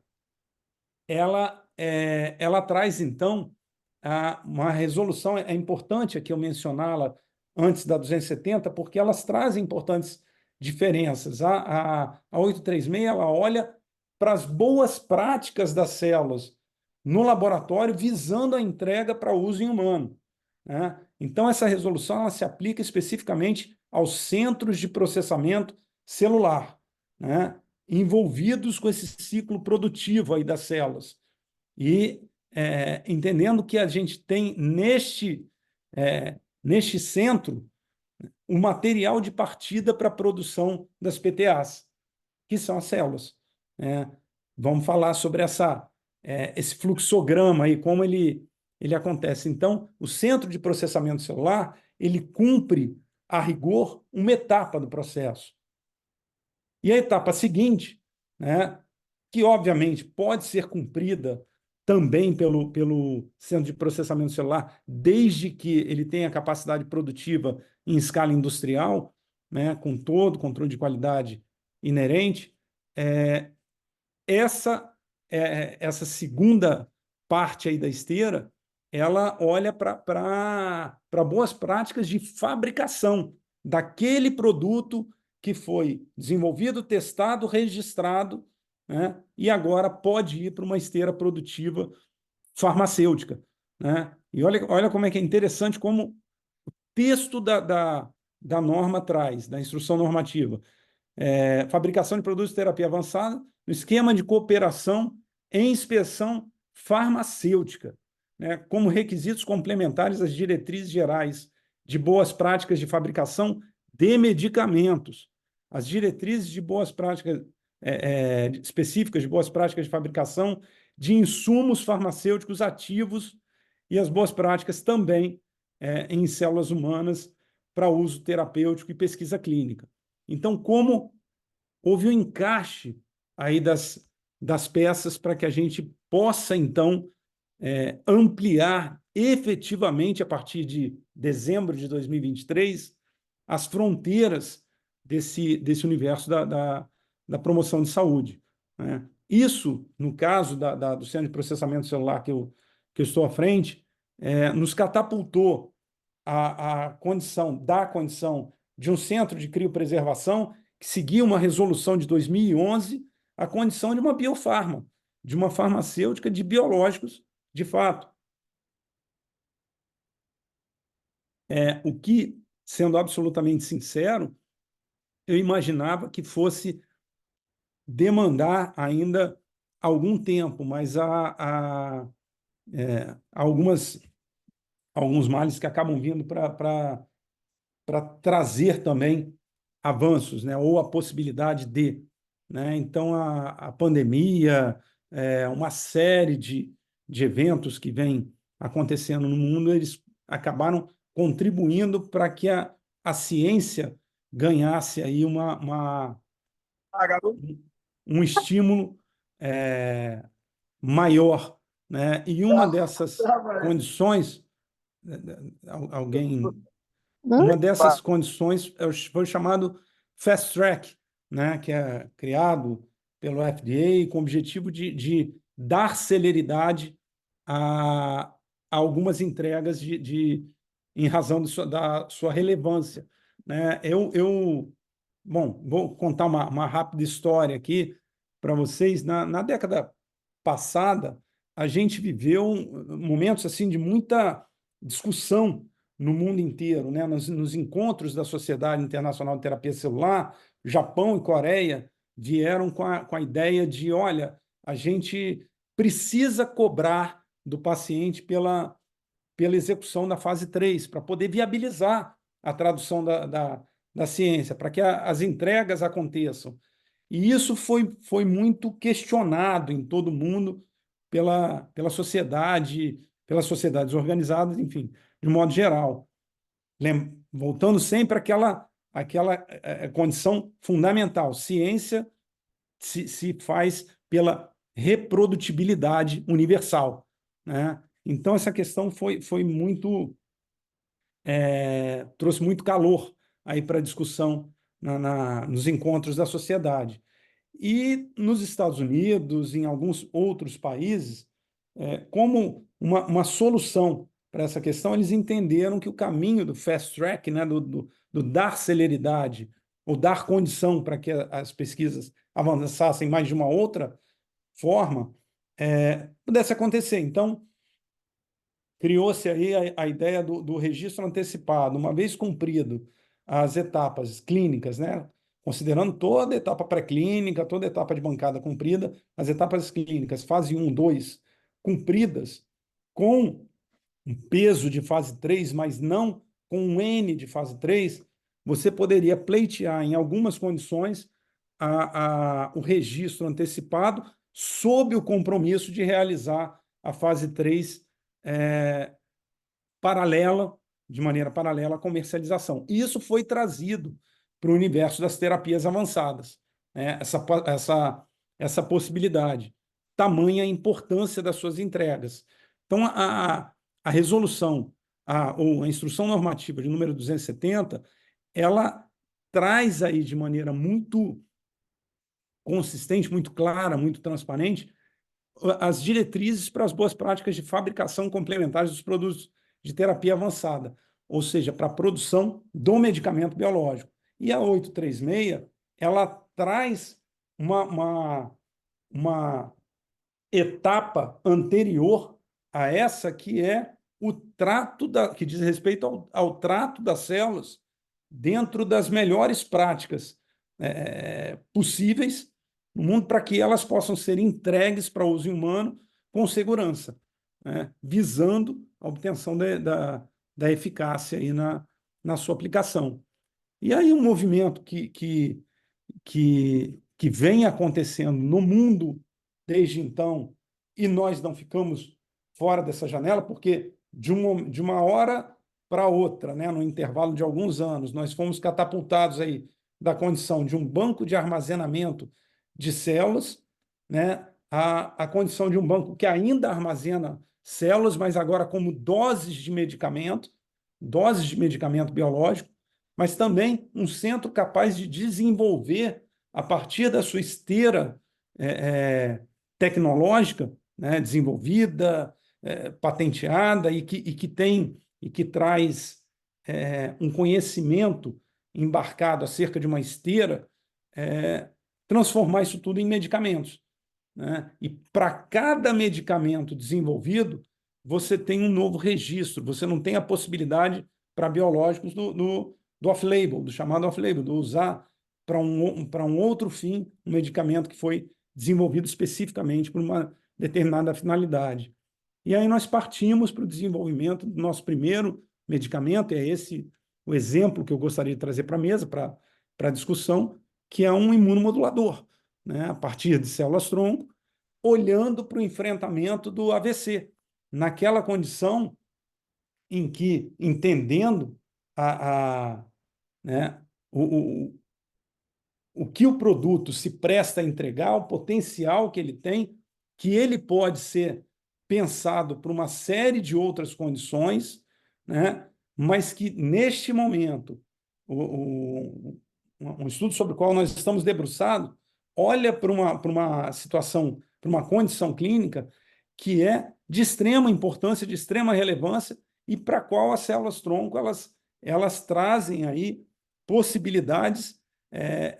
ela traz, então, uma resolução, é importante aqui eu mencioná-la antes da 270, porque elas trazem importantes diferenças. A 836, ela olha para as boas práticas das células no laboratório, visando a entrega para uso em humano. Né? Então, essa resolução ela se aplica especificamente aos centros de processamento celular, né? Envolvidos com esse ciclo produtivo aí das células. E entendendo que a gente tem neste centro o material de partida para a produção das PTAs, que são as células. Né? Vamos falar sobre esse fluxograma aí, como ele acontece. Então, o centro de processamento celular, ele cumpre, a rigor, uma etapa do processo. E a etapa seguinte, né, que obviamente pode ser cumprida também pelo centro de processamento celular, desde que ele tenha capacidade produtiva em escala industrial, né, com todo o controle de qualidade inerente, essa segunda parte aí da esteira, ela olha para boas práticas de fabricação daquele produto que foi desenvolvido, testado, registrado, né, e agora pode ir para uma esteira produtiva farmacêutica. Né? E olha como é que é interessante como o texto da norma traz, da instrução normativa. Fabricação de produtos de terapia avançada no esquema de cooperação em inspeção farmacêutica, né, como requisitos complementares às diretrizes gerais de boas práticas de fabricação de medicamentos, as diretrizes de boas práticas específicas de boas práticas de fabricação de insumos farmacêuticos ativos e as boas práticas também em células humanas para uso terapêutico e pesquisa clínica. Então, como houve um encaixe aí das peças para que a gente possa, então, ampliar efetivamente, a partir de dezembro de 2023, as fronteiras desse universo da promoção de saúde. Né? Isso, no caso do Centro de Processamento Celular que eu estou à frente, nos catapultou a condição de um centro de criopreservação que seguia uma resolução de 2011, a condição de uma biofarma, de uma farmacêutica de biológicos, de fato. O que, sendo absolutamente sincero, eu imaginava que fosse demandar ainda algum tempo, mas há alguns males que acabam vindo para trazer também avanços, né, ou a possibilidade de. Né? Então, a pandemia, uma série de eventos que vêm acontecendo no mundo, eles acabaram contribuindo para que a ciência ganhasse aí um estímulo maior. Né? E uma dessas condições, alguém uma dessas condições foi o chamado Fast Track, né, que é criado pelo FDA com o objetivo de dar celeridade a algumas entregas em razão da sua relevância. Né? Bom, vou contar uma rápida história aqui para vocês. Na década passada, a gente viveu momentos assim de muita discussão no mundo inteiro, né? Nos encontros da Sociedade Internacional de Terapia Celular, Japão e Coreia vieram com a ideia de, olha, a gente precisa cobrar do paciente pela execução da fase 3 para poder viabilizar a tradução da ciência, para que as entregas aconteçam. E isso foi muito questionado em todo o mundo pela sociedade, pelas sociedades organizadas, enfim, de modo geral. Voltando sempre àquela condição fundamental, ciência se faz pela reprodutibilidade universal. Né? Então, essa questão foi muito trouxe muito calor aí para a discussão nos encontros da sociedade. E nos Estados Unidos, em alguns outros países, como uma solução para essa questão, eles entenderam que o caminho do fast track, né, do dar celeridade ou dar condição para que as pesquisas avançassem mais de uma outra forma, pudesse acontecer. Então, criou-se aí a ideia do registro antecipado, uma vez cumprido as etapas clínicas, né? Considerando toda a etapa pré-clínica, toda a etapa de bancada cumprida, as etapas clínicas, fase 1, 2, cumpridas, com um peso de fase 3, mas não com um N de fase 3, você poderia pleitear, em algumas condições, o registro antecipado, sob o compromisso de realizar a fase 3 paralela, de maneira paralela à comercialização. E isso foi trazido para o universo das terapias avançadas, né? Essa possibilidade, tamanha a importância das suas entregas. Então, a resolução, ou a instrução normativa de número 270, ela traz aí de maneira muito consistente, muito clara, muito transparente, as diretrizes para as boas práticas de fabricação complementares dos produtos de terapia avançada, ou seja, para a produção do medicamento biológico. E a 836, ela traz uma etapa anterior a essa, que é o trato que diz respeito ao trato das células dentro das melhores práticas possíveis no mundo, para que elas possam ser entregues para uso humano com segurança, né? Visando a obtenção da eficácia aí na sua aplicação. E aí um movimento que vem acontecendo no mundo desde então, e nós não ficamos fora dessa janela, porque de uma hora para outra, né, no intervalo de alguns anos, nós fomos catapultados aí da condição de um banco de armazenamento de células, né, a condição de um banco que ainda armazena células, mas agora como doses de medicamento biológico, mas também um centro capaz de desenvolver, a partir da sua esteira tecnológica, né, desenvolvida, patenteada e que traz um conhecimento embarcado acerca de uma esteira transformar isso tudo em medicamentos, né? E para cada medicamento desenvolvido, você tem um novo registro, você não tem a possibilidade para biológicos do off-label, do chamado off-label, do usar para um outro fim um medicamento que foi desenvolvido especificamente por uma determinada finalidade. E aí nós partimos para o desenvolvimento do nosso primeiro medicamento, é esse o exemplo que eu gostaria de trazer para a mesa, para a discussão, que é um imunomodulador, né, a partir de células-tronco, olhando para o enfrentamento do AVC, naquela condição em que, entendendo né, o que o produto se presta a entregar, o potencial que ele tem, que ele pode ser pensado por uma série de outras condições, né, mas que, neste momento, um estudo sobre o qual nós estamos debruçados olha para uma situação, para uma condição clínica que é de extrema importância, de extrema relevância, e para a qual as células-tronco elas trazem aí possibilidades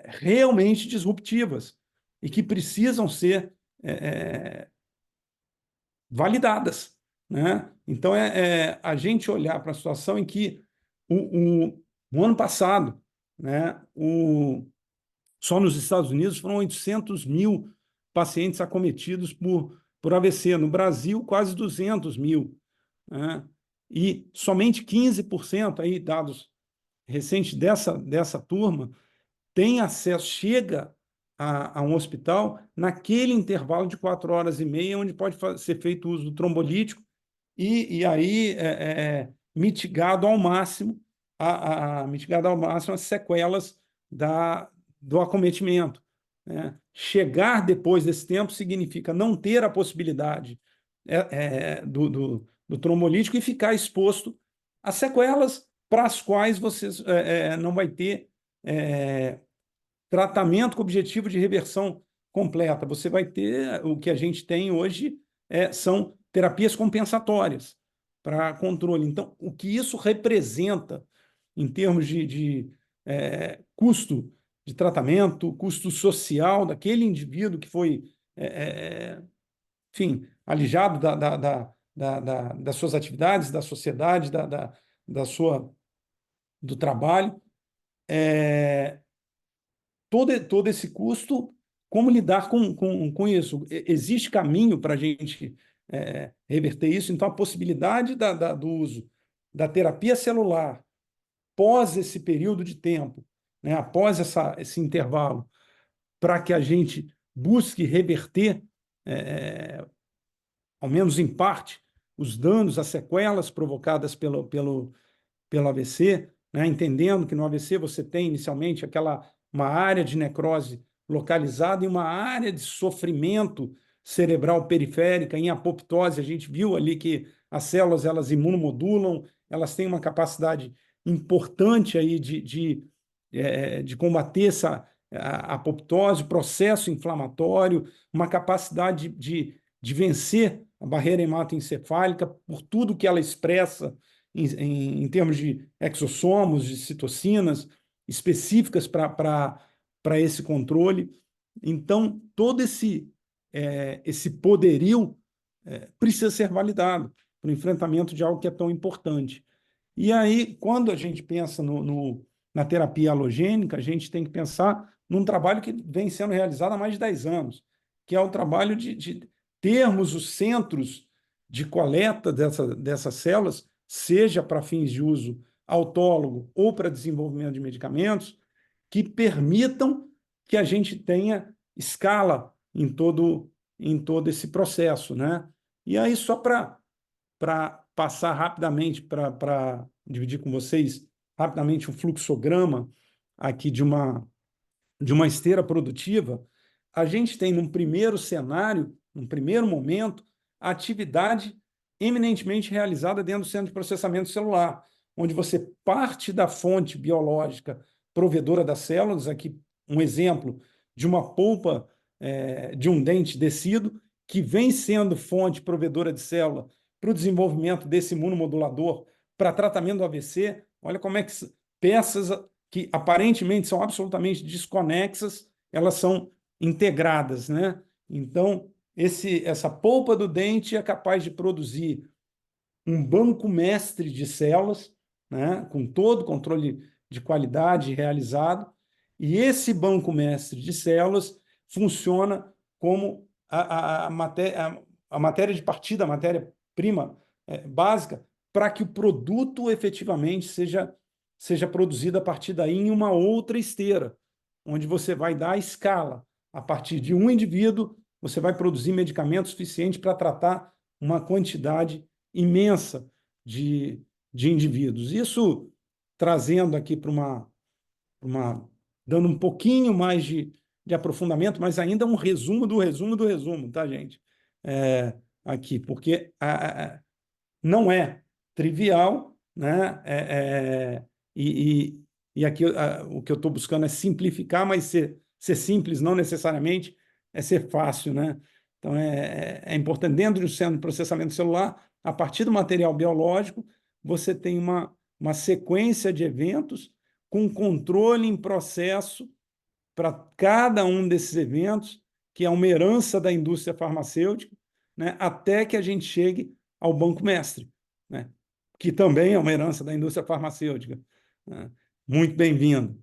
realmente disruptivas e que precisam ser validadas, né? Então, a gente olhar para a situação em que no ano passado, né, só nos Estados Unidos foram 800 mil pacientes acometidos por AVC. No Brasil, quase 200 mil, né? E somente 15%, aí, dados recentes dessa turma, tem acesso, chega a um hospital naquele intervalo de 4 horas e meia, onde pode ser feito uso do trombolítico e aí mitigado ao máximo as sequelas do acometimento, né? Chegar depois desse tempo significa não ter a possibilidade do trombolítico e ficar exposto a sequelas para as quais você não vai ter tratamento com objetivo de reversão completa. Você vai ter, o que a gente tem hoje são terapias compensatórias para controle. Então, o que isso representa em termos de custo de tratamento, custo social daquele indivíduo que foi, enfim, alijado das suas atividades, da sociedade, do trabalho, todo esse custo, como lidar com isso? Existe caminho para a gente reverter isso? Então, a possibilidade do uso da terapia celular pós esse período de tempo, né, após esse intervalo, para que a gente busque reverter, ao menos em parte, os danos, as sequelas provocadas pelo AVC, né, entendendo que no AVC você tem inicialmente uma área de necrose localizada e uma área de sofrimento cerebral periférica em apoptose. A gente viu ali que as células elas imunomodulam, elas têm uma capacidade importante aí de combater essa apoptose, processo inflamatório, uma capacidade de vencer a barreira hematoencefálica por tudo que ela expressa em termos de exossomos, de citocinas específicas para esse controle. Então, todo esse poderio precisa ser validado para o enfrentamento de algo que é tão importante. E aí, quando a gente pensa na terapia halogênica, a gente tem que pensar num trabalho que vem sendo realizado há mais de 10 anos, que é o trabalho de termos os centros de coleta dessas células, seja para fins de uso autólogo ou para desenvolvimento de medicamentos, que permitam que a gente tenha escala em todo esse processo, né? E aí, só para passar rapidamente, para dividir com vocês rapidamente um fluxograma aqui de uma esteira produtiva, a gente tem, num primeiro cenário, num primeiro momento, a atividade eminentemente realizada dentro do centro de processamento celular, onde você parte da fonte biológica provedora das células, aqui um exemplo de uma polpa de um dente descido, que vem sendo fonte provedora de célula para o desenvolvimento desse imunomodulador para tratamento do AVC. Olha como é que peças que aparentemente são absolutamente desconexas elas são integradas, né? Então, essa polpa do dente é capaz de produzir um banco mestre de células, né, com todo o controle de qualidade realizado, e esse banco mestre de células funciona como a matéria de partida, a matéria-prima básica, para que o produto efetivamente seja produzido a partir daí em uma outra esteira, onde você vai dar a escala. A partir de um indivíduo, você vai produzir medicamento suficiente para tratar uma quantidade imensa de indivíduos. Isso trazendo aqui para dando um pouquinho mais de aprofundamento, mas ainda um resumo do resumo do resumo, tá, gente? Aqui, porque não é trivial, né? E aqui o que eu estou buscando é simplificar, mas ser simples não necessariamente é ser fácil, né? Então, é importante, dentro do centro de processamento celular, a partir do material biológico, você tem uma sequência de eventos com controle em processo para cada um desses eventos, que é uma herança da indústria farmacêutica, né, até que a gente chegue ao banco mestre, né, que também é uma herança da indústria farmacêutica. Né? Muito bem-vindo.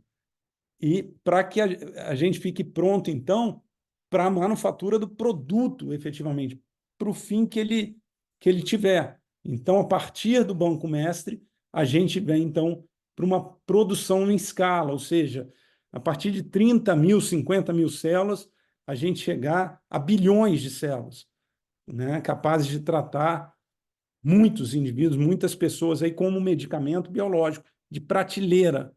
E para que a gente fique pronto, então, para a manufatura do produto, efetivamente, para o fim que ele tiver. Então, a partir do banco mestre, a gente vem, então, para uma produção em escala, ou seja, a partir de 30 mil, 50 mil células, a gente chegar a bilhões de células, né, capazes de tratar muitos indivíduos, muitas pessoas aí como medicamento biológico de prateleira,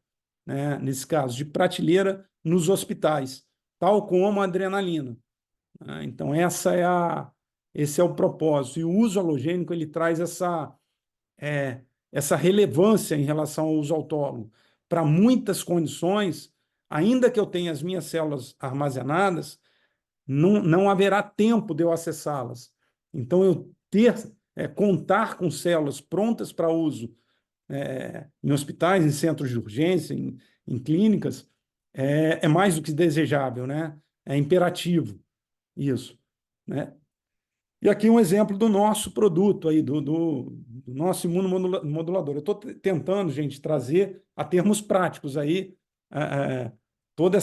né, nesse caso, de prateleira nos hospitais, tal como a adrenalina. Né? Então, esse é o propósito. E o uso halogênico ele traz essa relevância em relação ao uso autólogo. Para muitas condições, ainda que eu tenha as minhas células armazenadas, não haverá tempo de eu acessá-las. Então, eu contar com células prontas para uso em hospitais, em centros de urgência, em clínicas, é mais do que desejável, né? É imperativo isso, né? E aqui um exemplo do nosso produto, aí, do nosso imunomodulador. Eu estou tentando, gente, trazer a termos práticos aí todo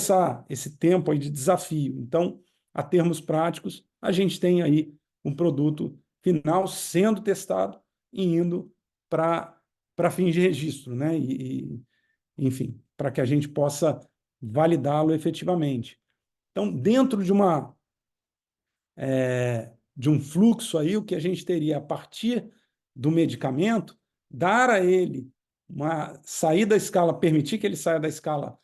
esse tempo aí de desafio. Então, a termos práticos, a gente tem aí um produto final sendo testado e indo para fins de registro, né? Enfim, para que a gente possa validá-lo efetivamente. Então, dentro de um fluxo aí, o que a gente teria a partir do medicamento, dar a ele uma saída da escala, permitir que ele saia da escala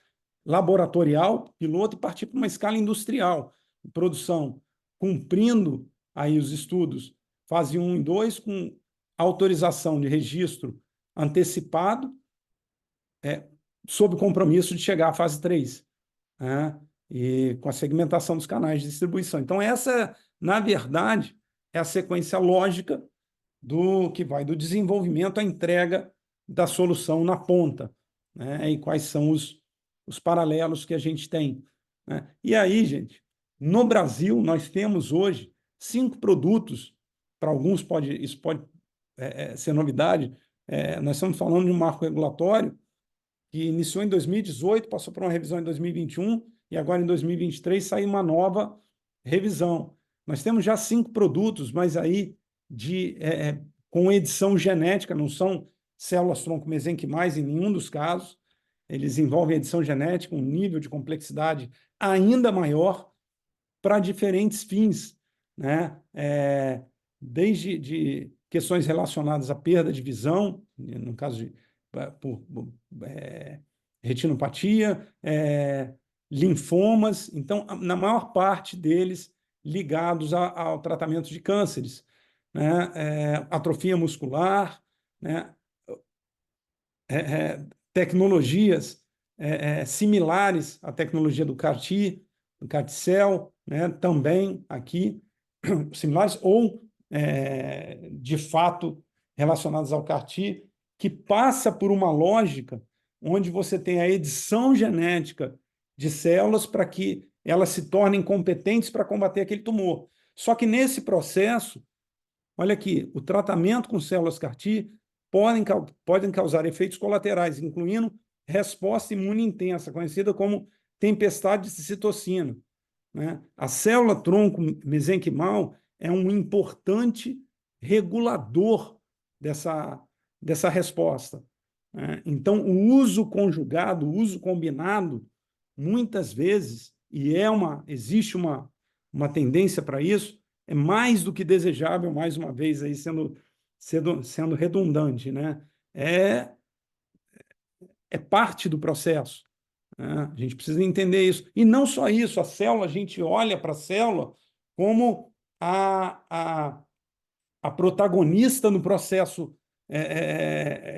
laboratorial, piloto, e partir para uma escala industrial, de produção, cumprindo aí os estudos, fase 1 e 2, com autorização de registro antecipado, sob compromisso de chegar à fase 3, né? E com a segmentação dos canais de distribuição. Então, essa, na verdade, é a sequência lógica do que vai do desenvolvimento à entrega da solução na ponta, né? E quais são os paralelos que a gente tem. Né? E aí, gente, no Brasil, nós temos hoje 5 produtos, para alguns isso pode ser novidade, nós estamos falando de um marco regulatório que iniciou em 2018, passou por uma revisão em 2021 e agora em 2023 saiu uma nova revisão. Nós temos já 5 produtos, mas aí com edição genética, não são células tronco mesenquimais em nenhum dos casos, eles envolvem edição genética, um nível de complexidade ainda maior para diferentes fins, né? Desde questões relacionadas à perda de visão, no caso de por retinopatia, linfomas, então, na maior parte deles ligados ao tratamento de cânceres, né? Atrofia muscular, né? Tecnologias similares à tecnologia do CAR-T, do CAR-T-cell, né? Também aqui, similares ou, de fato, relacionadas ao CAR-T, que passa por uma lógica onde você tem a edição genética de células para que elas se tornem competentes para combater aquele tumor. Só que nesse processo, olha aqui, o tratamento com células CAR-T podem causar efeitos colaterais, incluindo resposta imune intensa, conhecida como tempestade de citocina, né? A célula-tronco mesenquimal é um importante regulador dessa resposta, né? Então, o uso conjugado, o uso combinado, muitas vezes, e existe uma tendência para isso, é mais do que desejável, mais uma vez, aí sendo redundante, né? É parte do processo, né? A gente precisa entender isso. E não só isso, a célula, a gente olha para a célula como a protagonista no processo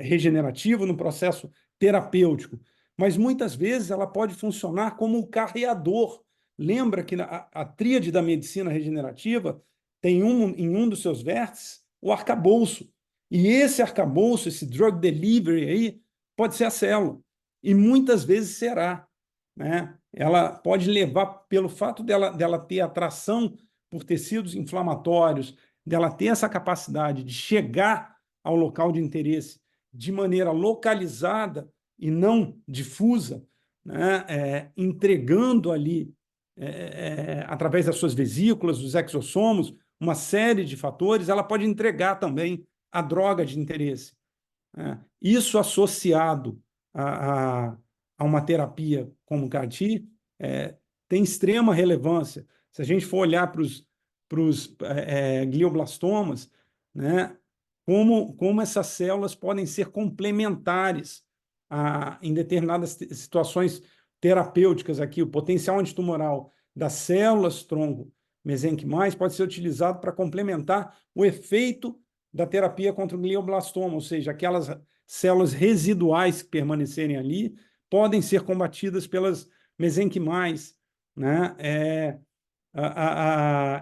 regenerativo, no processo terapêutico, mas muitas vezes ela pode funcionar como o carreador. Lembra que a tríade da medicina regenerativa tem em um dos seus vértices o arcabouço. E esse arcabouço, esse drug delivery aí, pode ser a célula. E muitas vezes será, né? Ela pode levar, pelo fato dela ter atração por tecidos inflamatórios, dela ter essa capacidade de chegar ao local de interesse de maneira localizada e não difusa, né? Entregando ali, através das suas vesículas, dos exossomos, uma série de fatores, ela pode entregar também a droga de interesse, né? Isso associado a, a uma terapia como o CAR-T tem extrema relevância. Se a gente for olhar para os glioblastomas, né, como essas células podem ser complementares em determinadas situações terapêuticas aqui, o potencial antitumoral das células-tronco mesenquimais pode ser utilizado para complementar o efeito da terapia contra o glioblastoma, ou seja, aquelas células residuais que permanecerem ali podem ser combatidas pelas mesenquimais, né?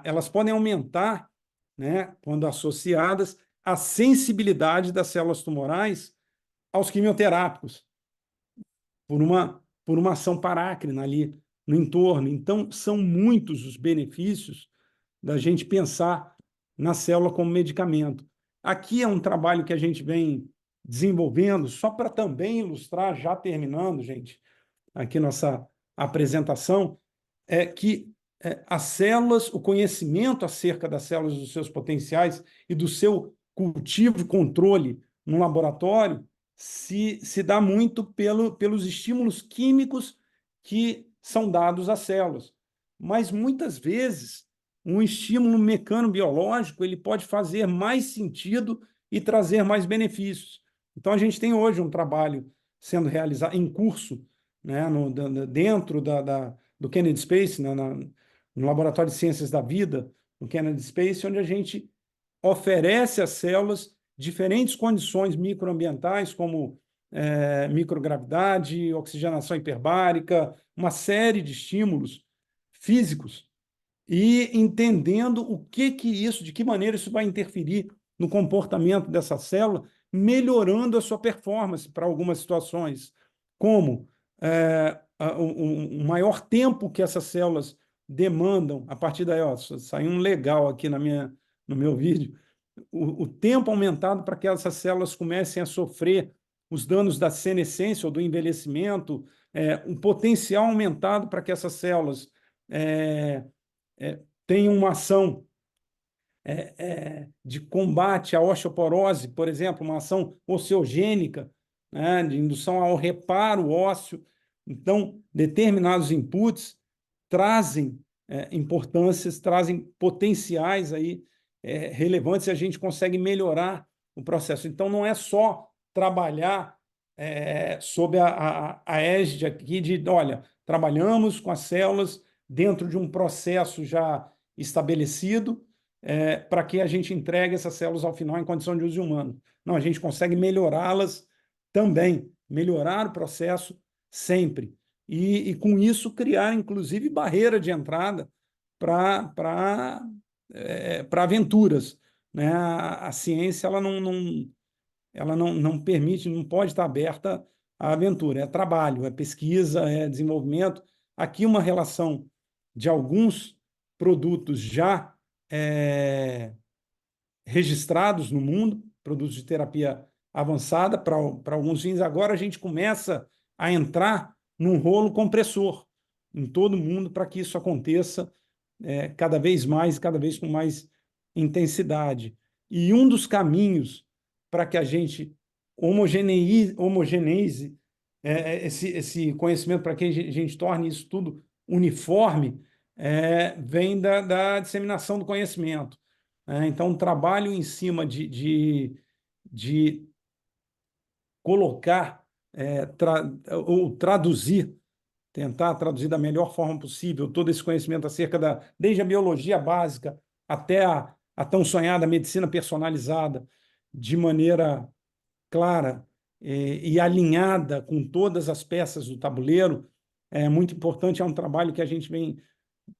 Elas podem aumentar, né, quando associadas, a sensibilidade das células tumorais aos quimioterápicos, por uma ação parácrina ali no entorno. Então, são muitos os benefícios da gente pensar na célula como medicamento. Aqui é um trabalho que a gente vem desenvolvendo, só para também ilustrar, já terminando, gente, aqui nossa apresentação, que as células, o conhecimento acerca das células, dos seus potenciais e do seu cultivo e controle no laboratório se dá muito pelos estímulos químicos que são dados às células. Mas, muitas vezes, um estímulo mecanobiológico ele pode fazer mais sentido e trazer mais benefícios. Então, a gente tem hoje um trabalho sendo realizado em curso, né, dentro do Kennedy Space, né, no Laboratório de Ciências da Vida, no Kennedy Space, onde a gente oferece às células diferentes condições microambientais, como microgravidade, oxigenação hiperbárica, uma série de estímulos físicos, e entendendo de que maneira isso vai interferir no comportamento dessa célula, melhorando a sua performance para algumas situações, como o maior tempo que essas células demandam, a partir daí, ó, saiu um legal aqui no meu vídeo, o tempo aumentado para que essas células comecem a sofrer os danos da senescência ou do envelhecimento, um potencial aumentado para que essas células tenham uma ação de combate à osteoporose, por exemplo, uma ação osteogênica, né, de indução ao reparo ósseo. Então, determinados inputs trazem importâncias, trazem potenciais aí, relevantes, e a gente consegue melhorar o processo. Então, não é só trabalhar sob a égide aqui de, olha, trabalhamos com as células dentro de um processo já estabelecido, para que a gente entregue essas células ao final em condição de uso humano. Não, a gente consegue melhorá-las também, melhorar o processo sempre. E com isso, criar, inclusive, barreira de entrada para aventuras, né? A ciência ela não permite, não pode estar aberta à aventura. É trabalho, é pesquisa, é desenvolvimento. Aqui uma relação de alguns produtos já registrados no mundo, produtos de terapia avançada para alguns fins. Agora a gente começa a entrar num rolo compressor em todo mundo para que isso aconteça cada vez mais, cada vez com mais intensidade. E um dos caminhos para que a gente homogeneize esse conhecimento, para que a gente torne isso tudo uniforme, vem da disseminação do conhecimento. Então, um trabalho em cima de colocar ou traduzir, tentar traduzir da melhor forma possível todo esse conhecimento acerca desde a biologia básica até a tão sonhada medicina personalizada, de maneira clara e alinhada com todas as peças do tabuleiro, é muito importante. É um trabalho que a gente vem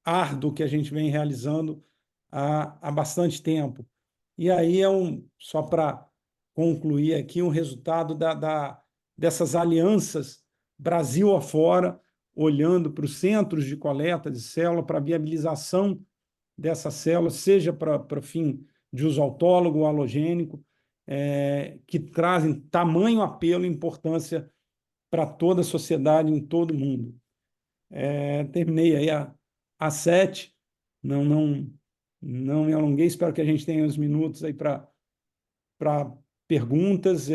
árduo, que a gente vem realizando há bastante tempo. E aí só para concluir aqui, um resultado dessas alianças Brasil afora, olhando para os centros de coleta de célula, para a viabilização dessas células, seja para fim de uso autólogo ou halogênico, que trazem tamanho apelo e importância para toda a sociedade em todo o mundo. Terminei aí a 7, não me alonguei, espero que a gente tenha uns minutos aí para perguntas.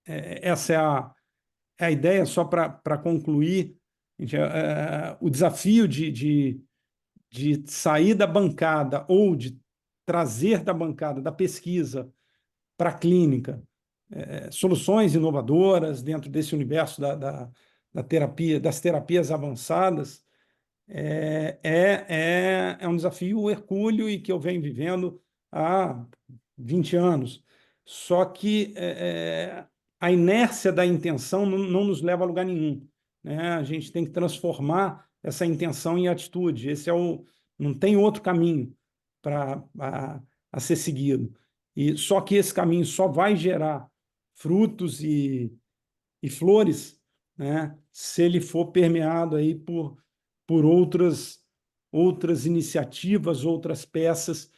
Essa é a ideia, só para concluir. Gente, o desafio de sair da bancada ou de trazer da bancada, da pesquisa para a clínica, soluções inovadoras dentro desse universo da terapia, das terapias avançadas, é um desafio hercúleo e que eu venho vivendo há 20 anos. Só que a inércia da intenção não nos leva a lugar nenhum, né? A gente tem que transformar essa intenção em atitude. Não tem outro caminho a ser seguido. E só que esse caminho só vai gerar frutos e flores, né, se ele for permeado aí por outras iniciativas, outras peças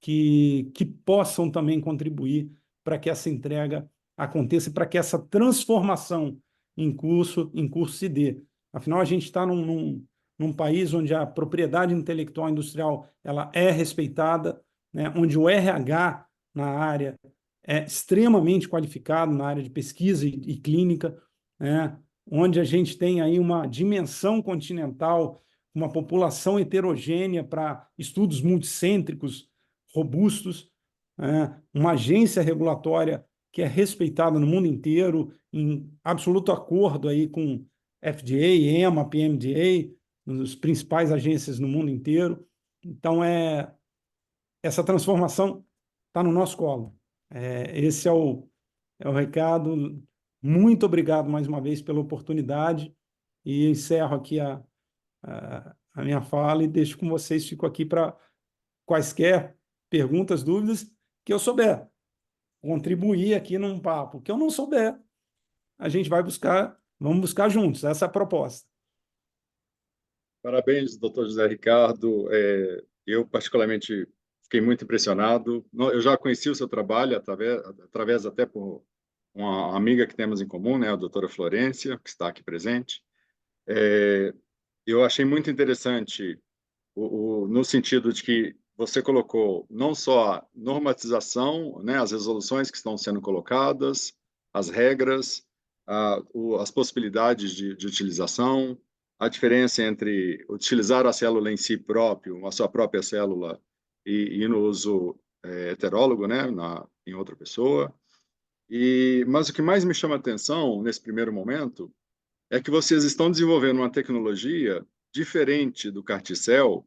que possam também contribuir para que essa entrega aconteça, para que essa transformação em curso se dê. Afinal, a gente está num país onde a propriedade intelectual industrial ela é respeitada, né, onde o RH na área é extremamente qualificado na área de pesquisa e clínica, né, onde a gente tem aí uma dimensão continental, uma população heterogênea para estudos multicêntricos robustos, né, uma agência regulatória que é respeitada no mundo inteiro, em absoluto acordo aí com FDA, EMA, PMDA, as principais agências no mundo inteiro. Então, essa transformação está no nosso colo. Esse é o recado. Muito obrigado mais uma vez pela oportunidade e encerro aqui a minha fala e deixo com vocês. Fico aqui para quaisquer perguntas, dúvidas que eu souber. Contribuir aqui num papo. O que eu não souber, a gente vamos buscar juntos. Essa é a proposta. Parabéns, doutor José Ricardo. Eu, particularmente, fiquei muito impressionado. Eu já conheci o seu trabalho através até por uma amiga que temos em comum, né, a doutora Florência, que está aqui presente. Eu achei muito interessante no sentido de que você colocou não só a normatização, né, as resoluções que estão sendo colocadas, as regras, as possibilidades de utilização, a diferença entre utilizar a célula em si próprio, a sua própria célula, e no uso heterólogo, né, em outra pessoa. Mas o que mais me chama a atenção nesse primeiro momento é que vocês estão desenvolvendo uma tecnologia diferente do CAR-T-cell,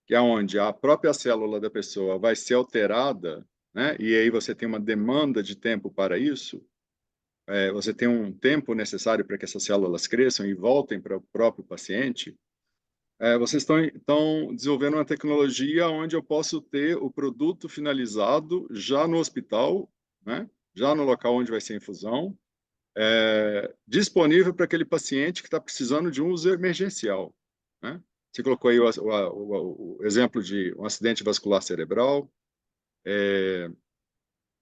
que é onde a própria célula da pessoa vai ser alterada, né? E aí você tem uma demanda de tempo para isso. Você tem um tempo necessário para que essas células cresçam e voltem para o próprio paciente. Vocês estão desenvolvendo uma tecnologia onde eu posso ter o produto finalizado já no hospital, né? Já no local onde vai ser a infusão, disponível para aquele paciente que está precisando de um uso emergencial. né? Você colocou aí o exemplo de um acidente vascular cerebral.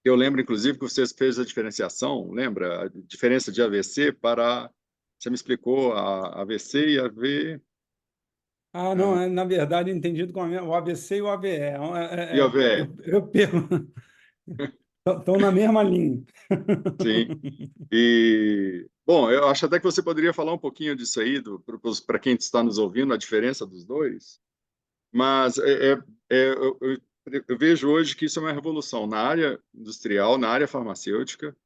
Eu lembro, inclusive, que você fez a diferenciação, lembra? A diferença de AVC para... Você me explicou a AVC e AV... Ah, não, na verdade, entendido como o ABC e o AVE. E AVE. Eu pergunto, estão na mesma linha. Sim. E, bom, eu acho até que você poderia falar um pouquinho disso aí, para quem está nos ouvindo, a diferença dos dois. Mas eu vejo hoje que isso é uma revolução na área industrial, na área farmacêutica,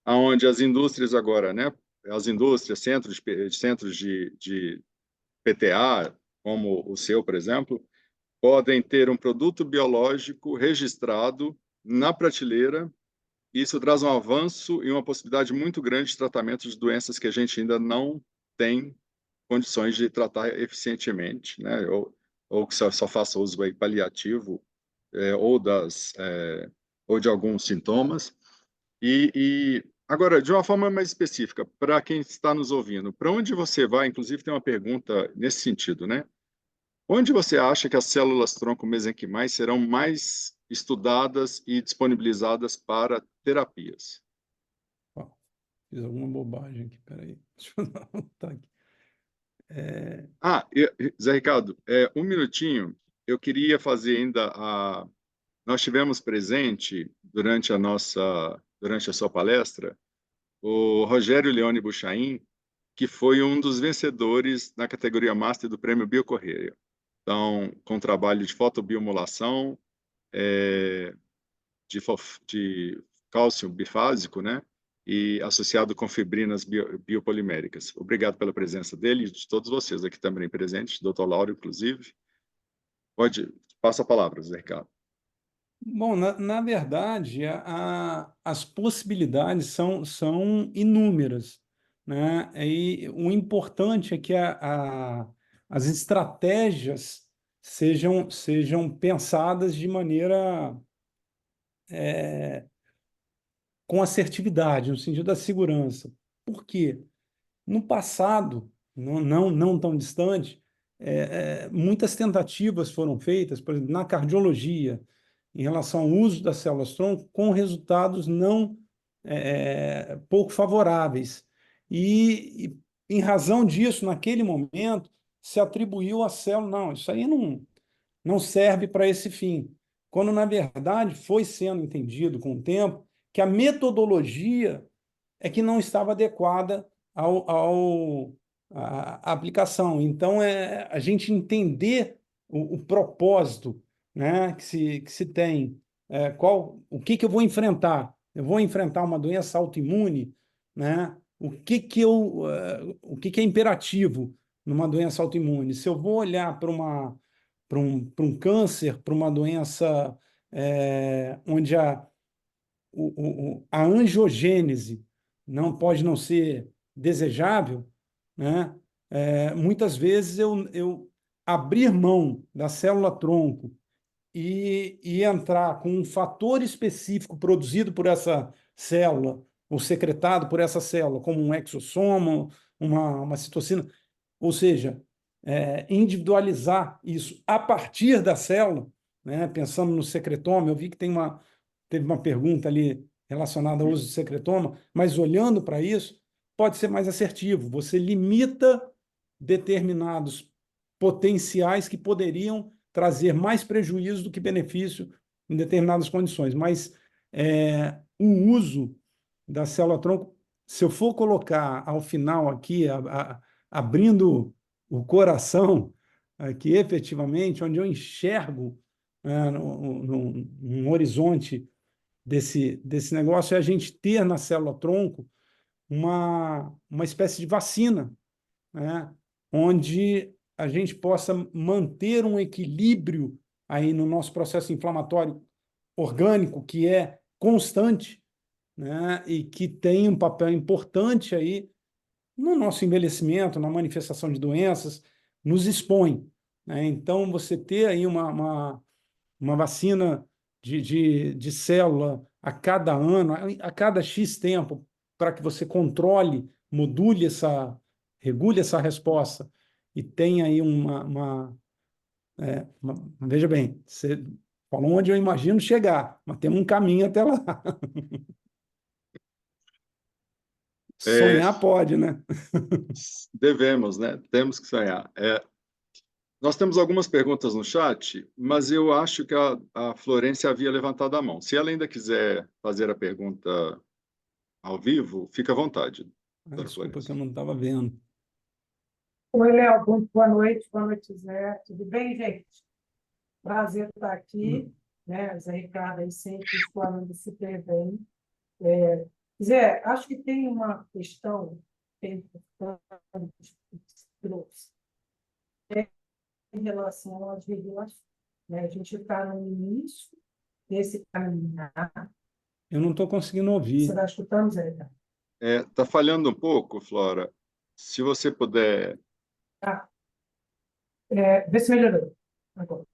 onde as indústrias agora, né, as indústrias, centros de PTA, como o seu, por exemplo, podem ter um produto biológico registrado na prateleira. Isso traz um avanço e uma possibilidade muito grande de tratamento de doenças que a gente ainda não tem condições de tratar eficientemente, né? Ou que só faça uso aí paliativo, ou de alguns sintomas. Agora, de uma forma mais específica, para quem está nos ouvindo, para onde você vai? Inclusive, tem uma pergunta nesse sentido, né? Onde você acha que as células-tronco mesenquimais serão mais estudadas e disponibilizadas para terapias? Ó, fiz alguma bobagem aqui, peraí. Deixa eu anotar aqui. Zé Ricardo, um minutinho. Eu queria fazer ainda a... Nós tivemos presente durante a sua palestra, o Rogério Leone Buchaim, que foi um dos vencedores na categoria Master do Prêmio Biocorreia. Então, com trabalho de fotobiomodulação, é, de cálcio bifásico, né? E associado com fibrinas biopoliméricas. Obrigado pela presença dele e de todos vocês aqui também presentes, doutor Lauro, inclusive. Passa a palavra, Zé Ricardo. Bom, na verdade, as possibilidades são inúmeras, né? E o importante é que as estratégias sejam pensadas de maneira com assertividade, no sentido da segurança. Por quê? No passado, não tão distante, muitas tentativas foram feitas, por exemplo, na cardiologia, em relação ao uso das células-tronco, com resultados não pouco favoráveis. Em razão disso, naquele momento, se atribuiu à célula, não, isso aí não serve para esse fim. Quando, na verdade, foi sendo entendido com o tempo que a metodologia é que não estava adequada à aplicação. Então, a gente entender o propósito, né, que se tem, o que eu vou enfrentar? Eu vou enfrentar uma doença autoimune, né? O que é imperativo numa doença autoimune? Se eu vou olhar para um câncer, para uma doença onde a angiogênese pode não ser desejável, né? Muitas vezes eu abrir mão da célula-tronco e entrar com um fator específico produzido por essa célula, ou secretado por essa célula, como um exossoma, uma citocina, ou seja, individualizar isso a partir da célula, né? Pensando no secretoma, eu vi que teve uma pergunta ali relacionada ao uso de secretoma, mas olhando para isso, pode ser mais assertivo. Você limita determinados potenciais que poderiam trazer mais prejuízo do que benefício em determinadas condições. Mas o uso da célula-tronco, se eu for colocar ao final aqui, abrindo o coração, aqui efetivamente, onde eu enxergo num horizonte desse negócio, é a gente ter na célula-tronco uma espécie de vacina, né? Onde a gente possa manter um equilíbrio aí no nosso processo inflamatório orgânico, que é constante, né? E que tem um papel importante aí no nosso envelhecimento, na manifestação de doenças, nos expõe, né? Então, você ter aí uma vacina de célula a cada ano, a cada X tempo, para que você controle, regule essa resposta e tem aí veja bem, você falou onde eu imagino chegar, mas temos um caminho até lá. É, Sonhar pode, né? devemos, né? Temos que sonhar. Nós temos algumas perguntas no chat, mas eu acho que a Florência havia levantado a mão. Se ela ainda quiser fazer a pergunta ao vivo, fica à vontade, dona Desculpa que eu Florência. não estava vendo. Oi, Léo, boa noite, Zé. Tudo bem, gente? Prazer estar aqui, né? Zé Ricardo aí sempre explanando super bem. Zé, acho que tem uma questão que é importante que você trouxe em relação às regulações, né? A gente está no início desse caminhar. Eu não estou conseguindo Você ouvir. está escutando, Zé Ricardo? Está falhando um pouco, Flora. Se você puder. Ah, vê se melhorou agora.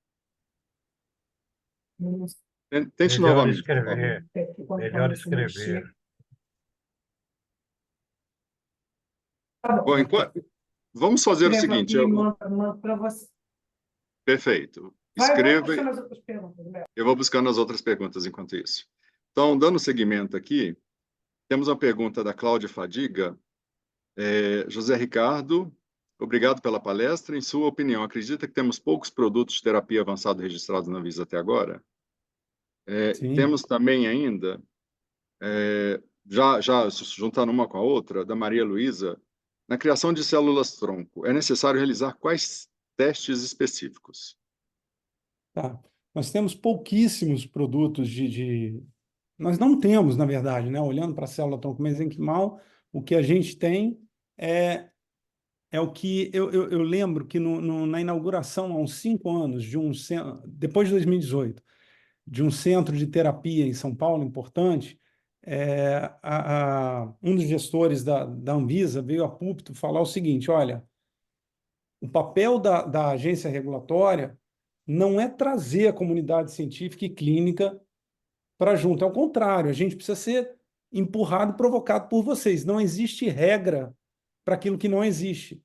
Não sei Tente Melhor novamente, por favor. escrever. se quando Melhor começa a escrever. mexer. Tá Bom, bom. vamos fazer o Escreva seguinte. aqui e mando para você. Perfeito. Vai Escreva. puxando as outras perguntas, Léo. Eu vou buscando as outras perguntas enquanto isso. Então, dando seguimento aqui, temos uma pergunta da Cláudia Fadiga. José Ricardo, obrigado pela palestra. Em sua opinião, acredita que temos poucos produtos de terapia avançada registrados na Anvisa até agora? Sim. Temos também ainda, já juntando uma com a outra, da Maria Luísa, na criação de células-tronco, é necessário realizar quais testes específicos? Tá. Nós temos pouquíssimos produtos Nós não temos, na verdade, né? Olhando para a célula-tronco mesenquimal, o que a gente tem é o que eu lembro que na inauguração, há uns 5 anos, depois de 2018, de um centro de terapia em São Paulo, importante, um dos gestores da Anvisa veio a púlpito falar o seguinte: olha, o papel da agência regulatória não é trazer a comunidade científica e clínica para junto, é o contrário, a gente precisa ser empurrado, provocado por vocês. Não existe regra para aquilo que não existe.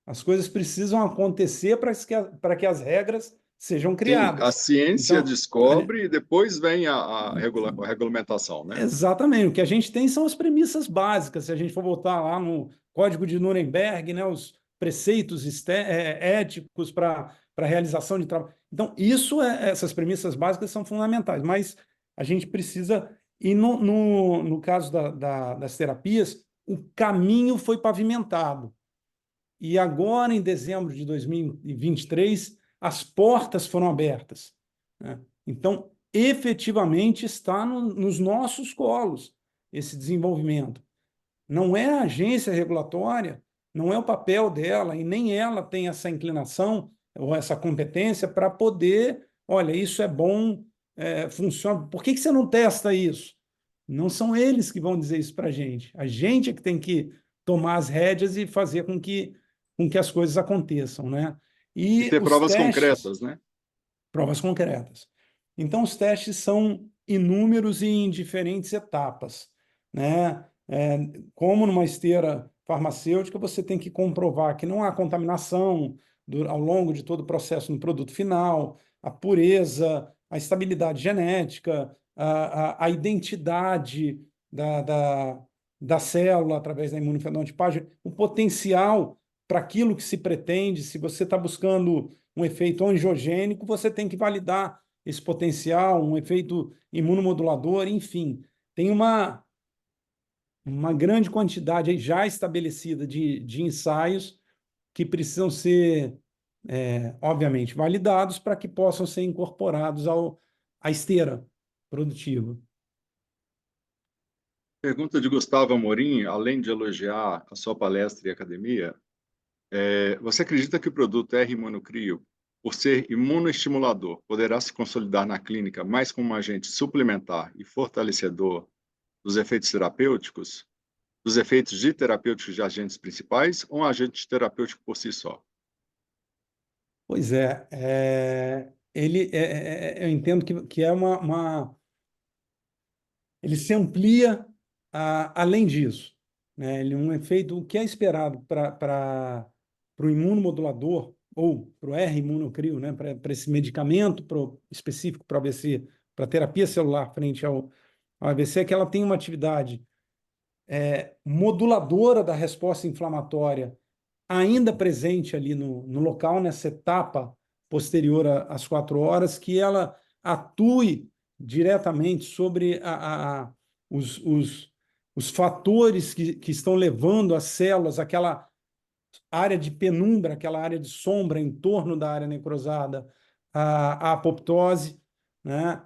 As coisas precisam acontecer para que as regras sejam Sim, a criadas. ciência Então, descobre e depois vem a regulamentação, né? exatamente, o que a gente tem são as premissas básicas, se a gente for voltar lá no Código de Nuremberg, né, os preceitos éticos para a realização de trabalho. Então, essas premissas básicas são fundamentais, mas a gente precisa, e no caso das terapias, o caminho foi pavimentado. E agora, em dezembro de 2023, as portas foram abertas, né? Então, efetivamente, está nos nossos colos esse desenvolvimento. Não é a agência regulatória, não é o papel dela, e nem ela tem essa inclinação ou essa competência para poder, olha, isso é bom, funciona. Por que você não testa isso? Não são eles que vão dizer isso para a gente é que tem que tomar as rédeas e fazer com que as coisas aconteçam, né? E E ter os provas testes, concretas, né? provas concretas. Então, os testes são inúmeros e em diferentes etapas, né? Como numa esteira farmacêutica, você tem que comprovar que não há contaminação ao longo de todo o processo no produto final, a pureza, a estabilidade genética, a identidade da célula através da imunofenotipagem, o potencial para aquilo que se pretende. Se você está buscando um efeito angiogênico, você tem que validar esse potencial, um efeito imunomodulador, enfim. Tem uma grande quantidade aí já estabelecida de ensaios que precisam ser, obviamente, validados para que possam ser incorporados à esteira produtiva. Pergunta de Gustavo Amorim, além de elogiar a sua palestra e academia, você acredita que o produto R-Monocrio, por ser imunoestimulador, poderá se consolidar na clínica mais como um agente suplementar e fortalecedor dos efeitos terapêuticos, dos efeitos de terapêuticos de agentes principais, ou um agente terapêutico por si só? Pois eu entendo que é ele se amplia além disso, né? Ele é um efeito, o que é esperado para o imunomodulador, ou para o R-imunocrio, né, para esse medicamento específico para AVC, para terapia celular frente ao AVC, é que ela tem uma atividade moduladora da resposta inflamatória ainda presente ali no local, nessa etapa posterior às 4 horas, que ela atue diretamente sobre os fatores que estão levando as células, aquela área de penumbra, aquela área de sombra em torno da área necrosada, a apoptose, né?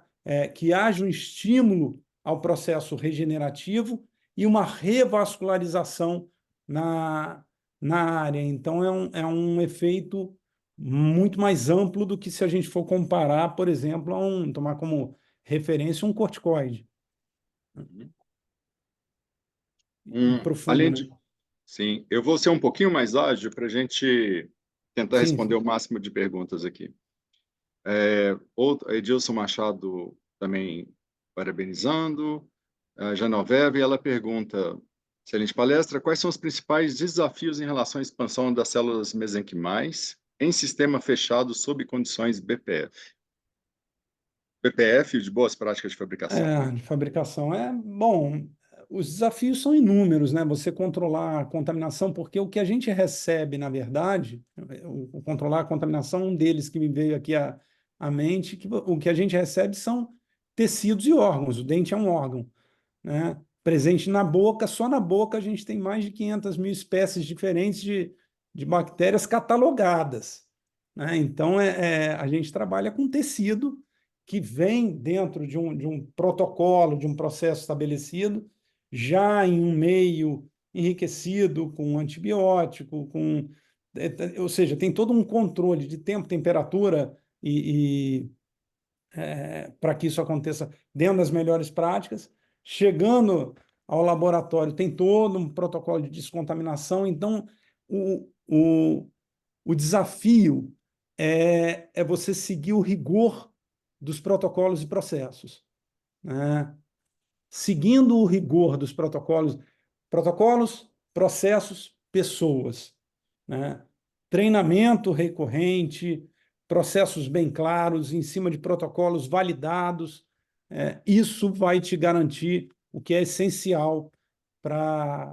Que haja um estímulo ao processo regenerativo e uma revascularização na área. Então, é um efeito muito mais amplo do que se a gente for comparar, por exemplo, tomar como referência um corticoide. Profundo, Além né? de... Sim, eu vou ser um pouquinho mais ágil para a gente tentar Sim, responder sim. o máximo de perguntas aqui. Edilson Machado também parabenizando. A Genoveva, e ela pergunta, excelente palestra, quais são os principais desafios em relação à expansão das células mesenquimais em sistema fechado sob condições BPF? BPF, de boas práticas de fabricação, né? De fabricação. Bom, os desafios são inúmeros, né? Você controlar a contaminação, porque o que a gente recebe, na verdade, controlar a contaminação, um deles que me veio aqui à mente, que o que a gente recebe são tecidos e órgãos. O dente é um órgão, né? Presente na boca, só na boca a gente tem mais de 500 mil espécies diferentes de bactérias catalogadas, né? Então, a gente trabalha com tecido que vem dentro de um protocolo, de um processo estabelecido, já em um meio enriquecido com antibiótico, ou seja, tem todo um controle de tempo, temperatura para que isso aconteça dentro das melhores práticas. Chegando ao laboratório, tem todo um protocolo de descontaminação. Então, o desafio é você seguir o rigor dos protocolos e processos, né? Seguindo o rigor dos protocolos, processos, pessoas, né? Treinamento recorrente, processos bem claros, em cima de protocolos validados, isso vai te garantir o que é essencial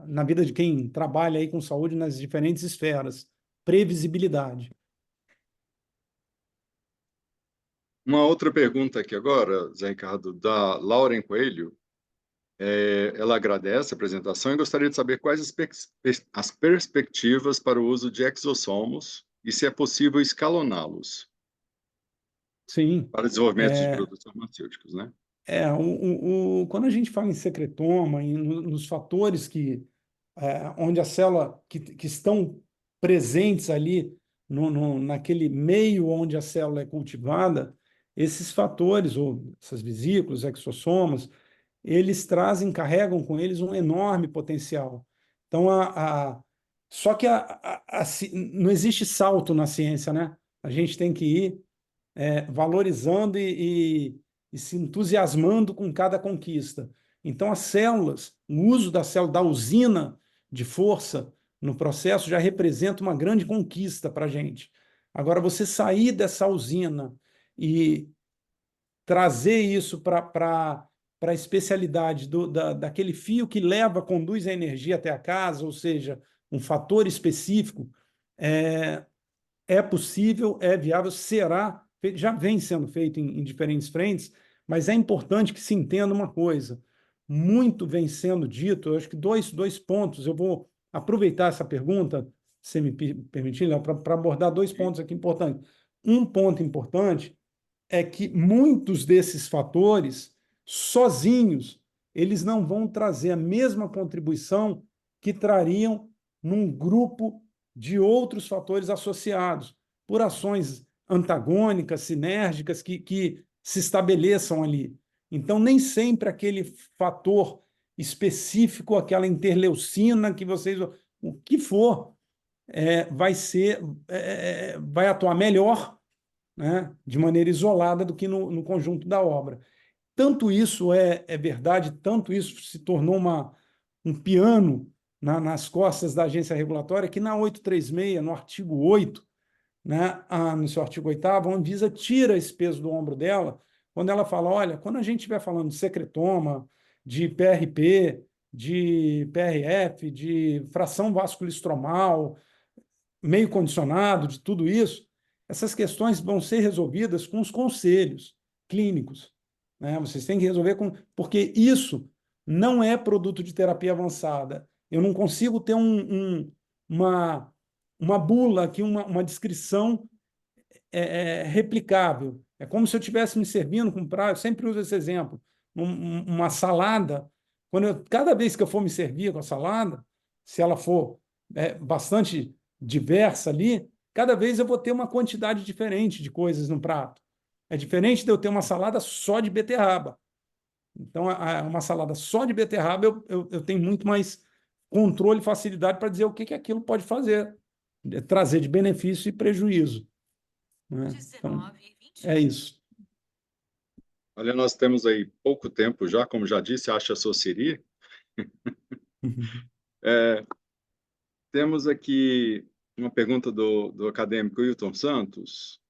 na vida de quem trabalha aí com saúde nas diferentes esferas: previsibilidade. Uma outra pergunta aqui agora, Zé Ricardo, da Lauren Coelho. Ela agradece a apresentação e gostaria de saber quais as perspectivas para o uso de exossomos e se é possível escaloná-los Sim. para desenvolvimento de produtos farmacêuticos, né? Quando a gente fala em secretoma, nos fatores onde a célula que estão presentes ali naquele meio onde a célula é cultivada, esses fatores, ou essas vesículas, exossomas, eles carregam com eles um enorme potencial. Então, só que não existe salto na ciência, né? A gente tem que ir valorizando e se entusiasmando com cada conquista. Então, as células, o uso da célula, da usina de força no processo já representa uma grande conquista para a gente. Agora, você sair dessa usina e trazer isso para a especialidade daquele fio que conduz a energia até a casa, ou seja, um fator específico, é possível, é viável, será feito, já vem sendo feito em diferentes frentes, mas é importante que se entenda uma coisa. Muito vem sendo dito, eu acho que dois pontos, eu vou aproveitar essa pergunta, se me permitir, Léo, para abordar 2 pontos aqui importantes. Um ponto importante é que muitos desses fatores, sozinhos, eles não vão trazer a mesma contribuição que trariam num grupo de outros fatores associados, por ações antagônicas, sinérgicas, que se estabeleçam ali. Então, nem sempre aquele fator específico, aquela interleucina que vocês... O que for, vai atuar melhor, né, de maneira isolada do que no conjunto da obra. Tanto isso é verdade, tanto isso se tornou um piano nas costas da agência regulatória que na 836, no artigo 8, né, no seu artigo 8º, a Anvisa tira esse peso do ombro dela quando ela fala, olha, quando a gente estiver falando de secretoma, de PRP, de PRF, de fração vasculoestromal, meio condicionado, de tudo isso, essas questões vão ser resolvidas com os conselhos clínicos, né? Vocês têm que resolver porque isso não é produto de terapia avançada. Eu não consigo ter uma bula aqui, uma descrição replicável. É como se eu estivesse me servindo com prato, eu sempre uso esse exemplo, uma salada, cada vez que eu for me servir com a salada, se ela for bastante diversa ali, cada vez eu vou ter uma quantidade diferente de coisas no prato. É diferente de eu ter uma salada só de beterraba. Então, uma salada só de beterraba, eu tenho muito mais controle e facilidade para dizer o que aquilo pode fazer, trazer de benefício e prejuízo, né? Então, é isso. Olha, nós temos aí pouco tempo já, como já disse, acha Sociri. Temos aqui uma pergunta do acadêmico Wilton Santos.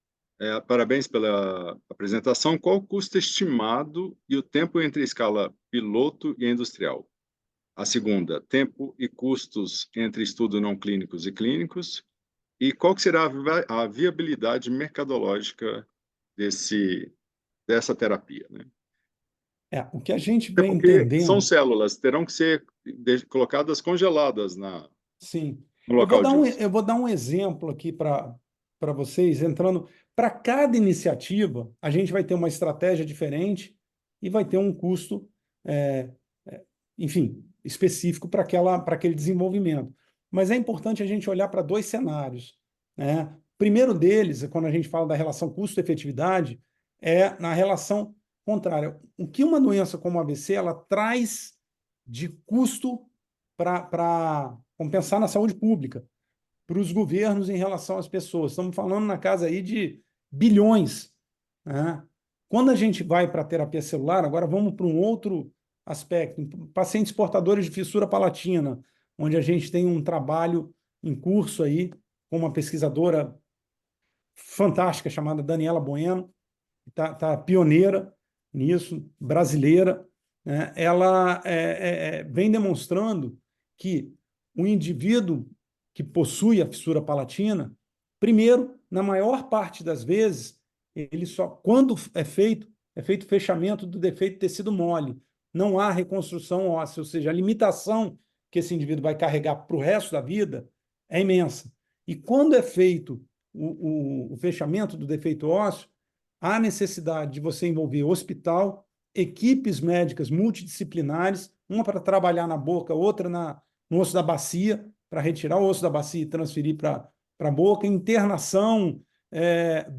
Parabéns pela apresentação. Qual o custo estimado e o tempo entre a escala piloto e industrial? A segunda, tempo e custos entre estudos não clínicos e clínicos. E qual que será a viabilidade mercadológica dessa terapia, né? O que a gente Até vem porque são entendendo... células, terão que ser colocadas congeladas Sim. no local de uso. Eu vou dar um exemplo aqui para vocês, entrando... Para cada iniciativa, a gente vai ter uma estratégia diferente e vai ter um custo, enfim, específico para aquele desenvolvimento. Mas é importante a gente olhar para dois cenários, né? Primeiro deles, quando a gente fala da relação custo-efetividade, é na relação contrária. O que uma doença como a AVC ela traz de custo para compensar na saúde pública, para os governos em relação às pessoas? Estamos falando na casa aí de bilhões, né? Quando a gente vai para a terapia celular, agora vamos para um outro aspecto, pacientes portadores de fissura palatina, onde a gente tem um trabalho em curso aí com uma pesquisadora fantástica chamada Daniela Bueno, que tá pioneira nisso, brasileira, né? Ela vem demonstrando que o indivíduo que possui a fissura palatina, primeiro, na maior parte das vezes, ele só, quando é feito fechamento do defeito tecido mole, não há reconstrução óssea, ou seja, a limitação que esse indivíduo vai carregar para o resto da vida é imensa. E quando é feito o fechamento do defeito ósseo, há necessidade de você envolver hospital, equipes médicas multidisciplinares, uma para trabalhar na boca, outra no osso da bacia, para retirar o osso da bacia e transferir para a boca, internação,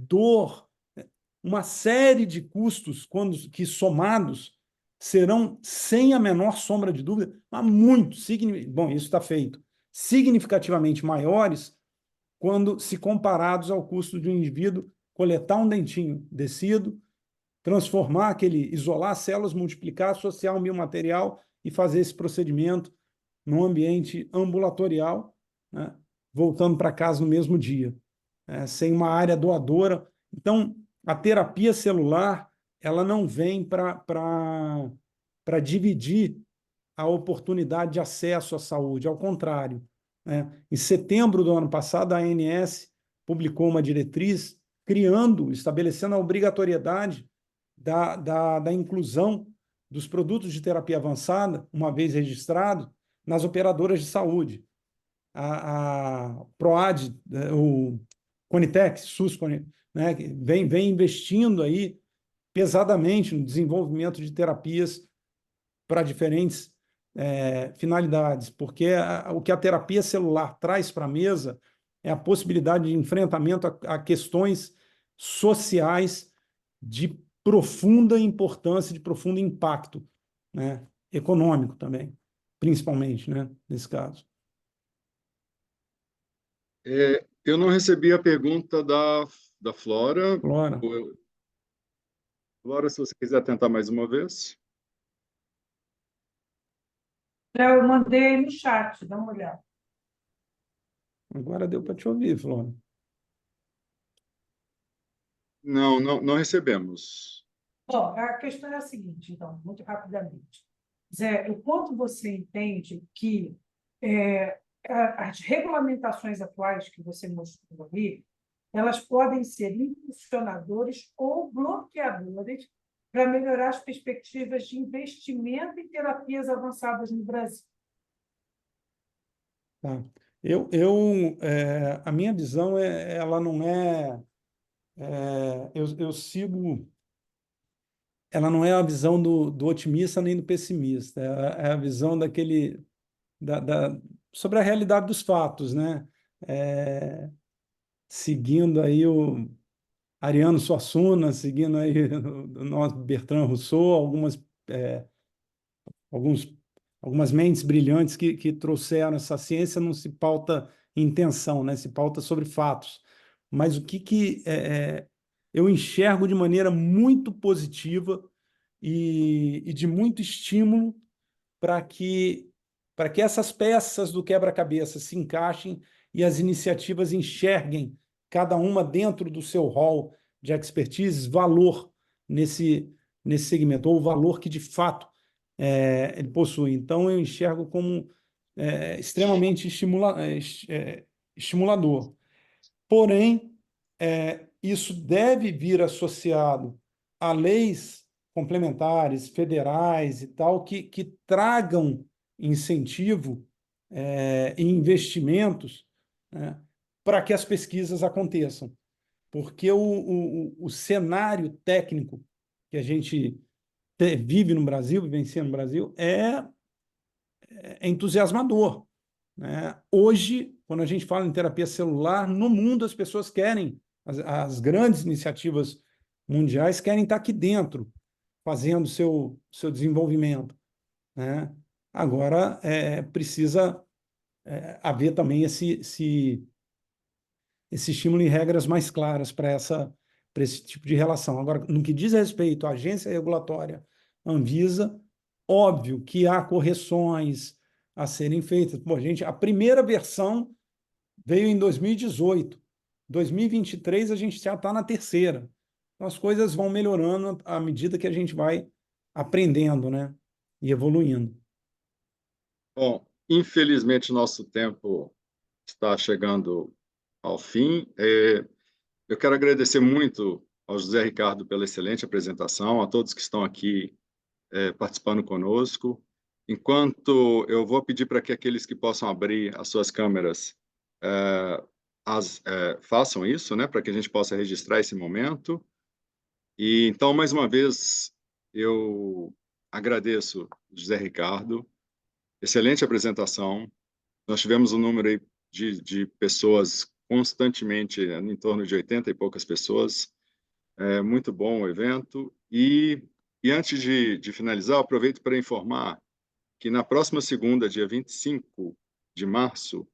dor, uma série de custos que somados serão, sem a menor sombra de dúvida, mas muito, bom, isso está feito, significativamente maiores quando se comparados ao custo de um indivíduo coletar um dentinho descido, transformar isolar células, multiplicar, associar um biomaterial e fazer esse procedimento num ambiente ambulatorial, né, voltando para casa no mesmo dia, sem uma área doadora. Então, a terapia celular ela não vem para dividir a oportunidade de acesso à saúde, ao contrário, né? Em setembro do ano passado, a ANS publicou uma diretriz estabelecendo a obrigatoriedade da inclusão dos produtos de terapia avançada, uma vez registrados, nas operadoras de saúde. A PROAD, o Conitec, SUS, né, vem investindo aí pesadamente no desenvolvimento de terapias para diferentes finalidades, porque o que a terapia celular traz para a mesa é a possibilidade de enfrentamento a questões sociais de profunda importância, de profundo impacto, né, econômico também, principalmente, né, nesse caso. Eu não recebi a pergunta da Flora. Flora. Flora, se você quiser tentar mais uma vez. Eu mandei aí no chat, dá uma olhada. Agora deu para te ouvir, Flor. Não recebemos. Bom, a questão é a seguinte, então, muito rapidamente. Zé, o quanto você entende que as regulamentações atuais que você mostrou ali, elas podem ser impulsionadores ou bloqueadores para melhorar as perspectivas de investimento em terapias avançadas no Brasil? Tá. A minha visão ela não eu sigo, ela não é a visão do otimista nem do pessimista, é a visão sobre a realidade dos fatos, né? É, seguindo aí o Ariano Suassuna, seguindo aí o nosso Bertrand Russell, é, alguns, algumas mentes brilhantes que trouxeram essa ciência. Não se pauta em intenção, né? Se pauta sobre fatos. Mas o eu enxergo de maneira muito positiva e de muito estímulo para que essas peças do quebra-cabeça se encaixem e as iniciativas enxerguem, cada uma dentro do seu rol de expertise, valor nesse segmento, ou o valor que de fato ele possui. Então, eu enxergo como extremamente estimulador. Porém, isso deve vir associado a leis complementares, federais e tal, que tragam incentivo e investimentos, né, para que as pesquisas aconteçam. Porque o cenário técnico que a gente vive no Brasil, vivencia no Brasil, é entusiasmador, né? Hoje, quando a gente fala em terapia celular, no mundo as pessoas querem, as grandes iniciativas mundiais querem estar aqui dentro, fazendo seu desenvolvimento, né? Agora, precisa haver também esse estímulo e regras mais claras para esse tipo de relação. Agora, no que diz respeito à agência regulatória Anvisa, óbvio que há correções a serem feitas. Pô, gente, a primeira versão veio em 2018. 2023 a gente já está na terceira. Então, as coisas vão melhorando à medida que a gente vai aprendendo, né? E evoluindo. Bom, infelizmente, nosso tempo está chegando ao fim. Eu quero agradecer muito ao José Ricardo pela excelente apresentação, a todos que estão aqui participando conosco. Enquanto eu vou pedir para que aqueles que possam abrir as suas câmeras façam isso, né, para que a gente possa registrar esse momento. E então, mais uma vez, eu agradeço, José Ricardo. Excelente apresentação. Nós tivemos um número aí de pessoas constantemente, em torno de 80 e poucas pessoas. Muito bom o evento. E antes de finalizar, aproveito para informar que na próxima segunda, dia 25 de março,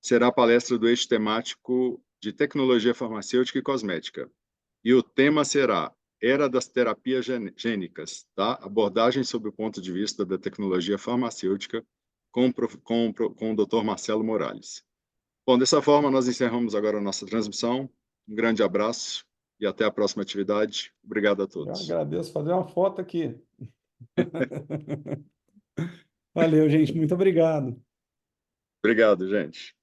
será a palestra do eixo temático de tecnologia farmacêutica e cosmética. E o tema será Era das Terapias Gênicas, tá? Abordagem sob o ponto de vista da tecnologia farmacêutica com o Dr. Marcelo Morales. Bom, dessa forma, nós encerramos agora a nossa transmissão. Um grande abraço e até a próxima atividade. Obrigado a Eu todos. agradeço. Fazer uma foto aqui. Valeu, gente. Muito obrigado. Obrigado, gente.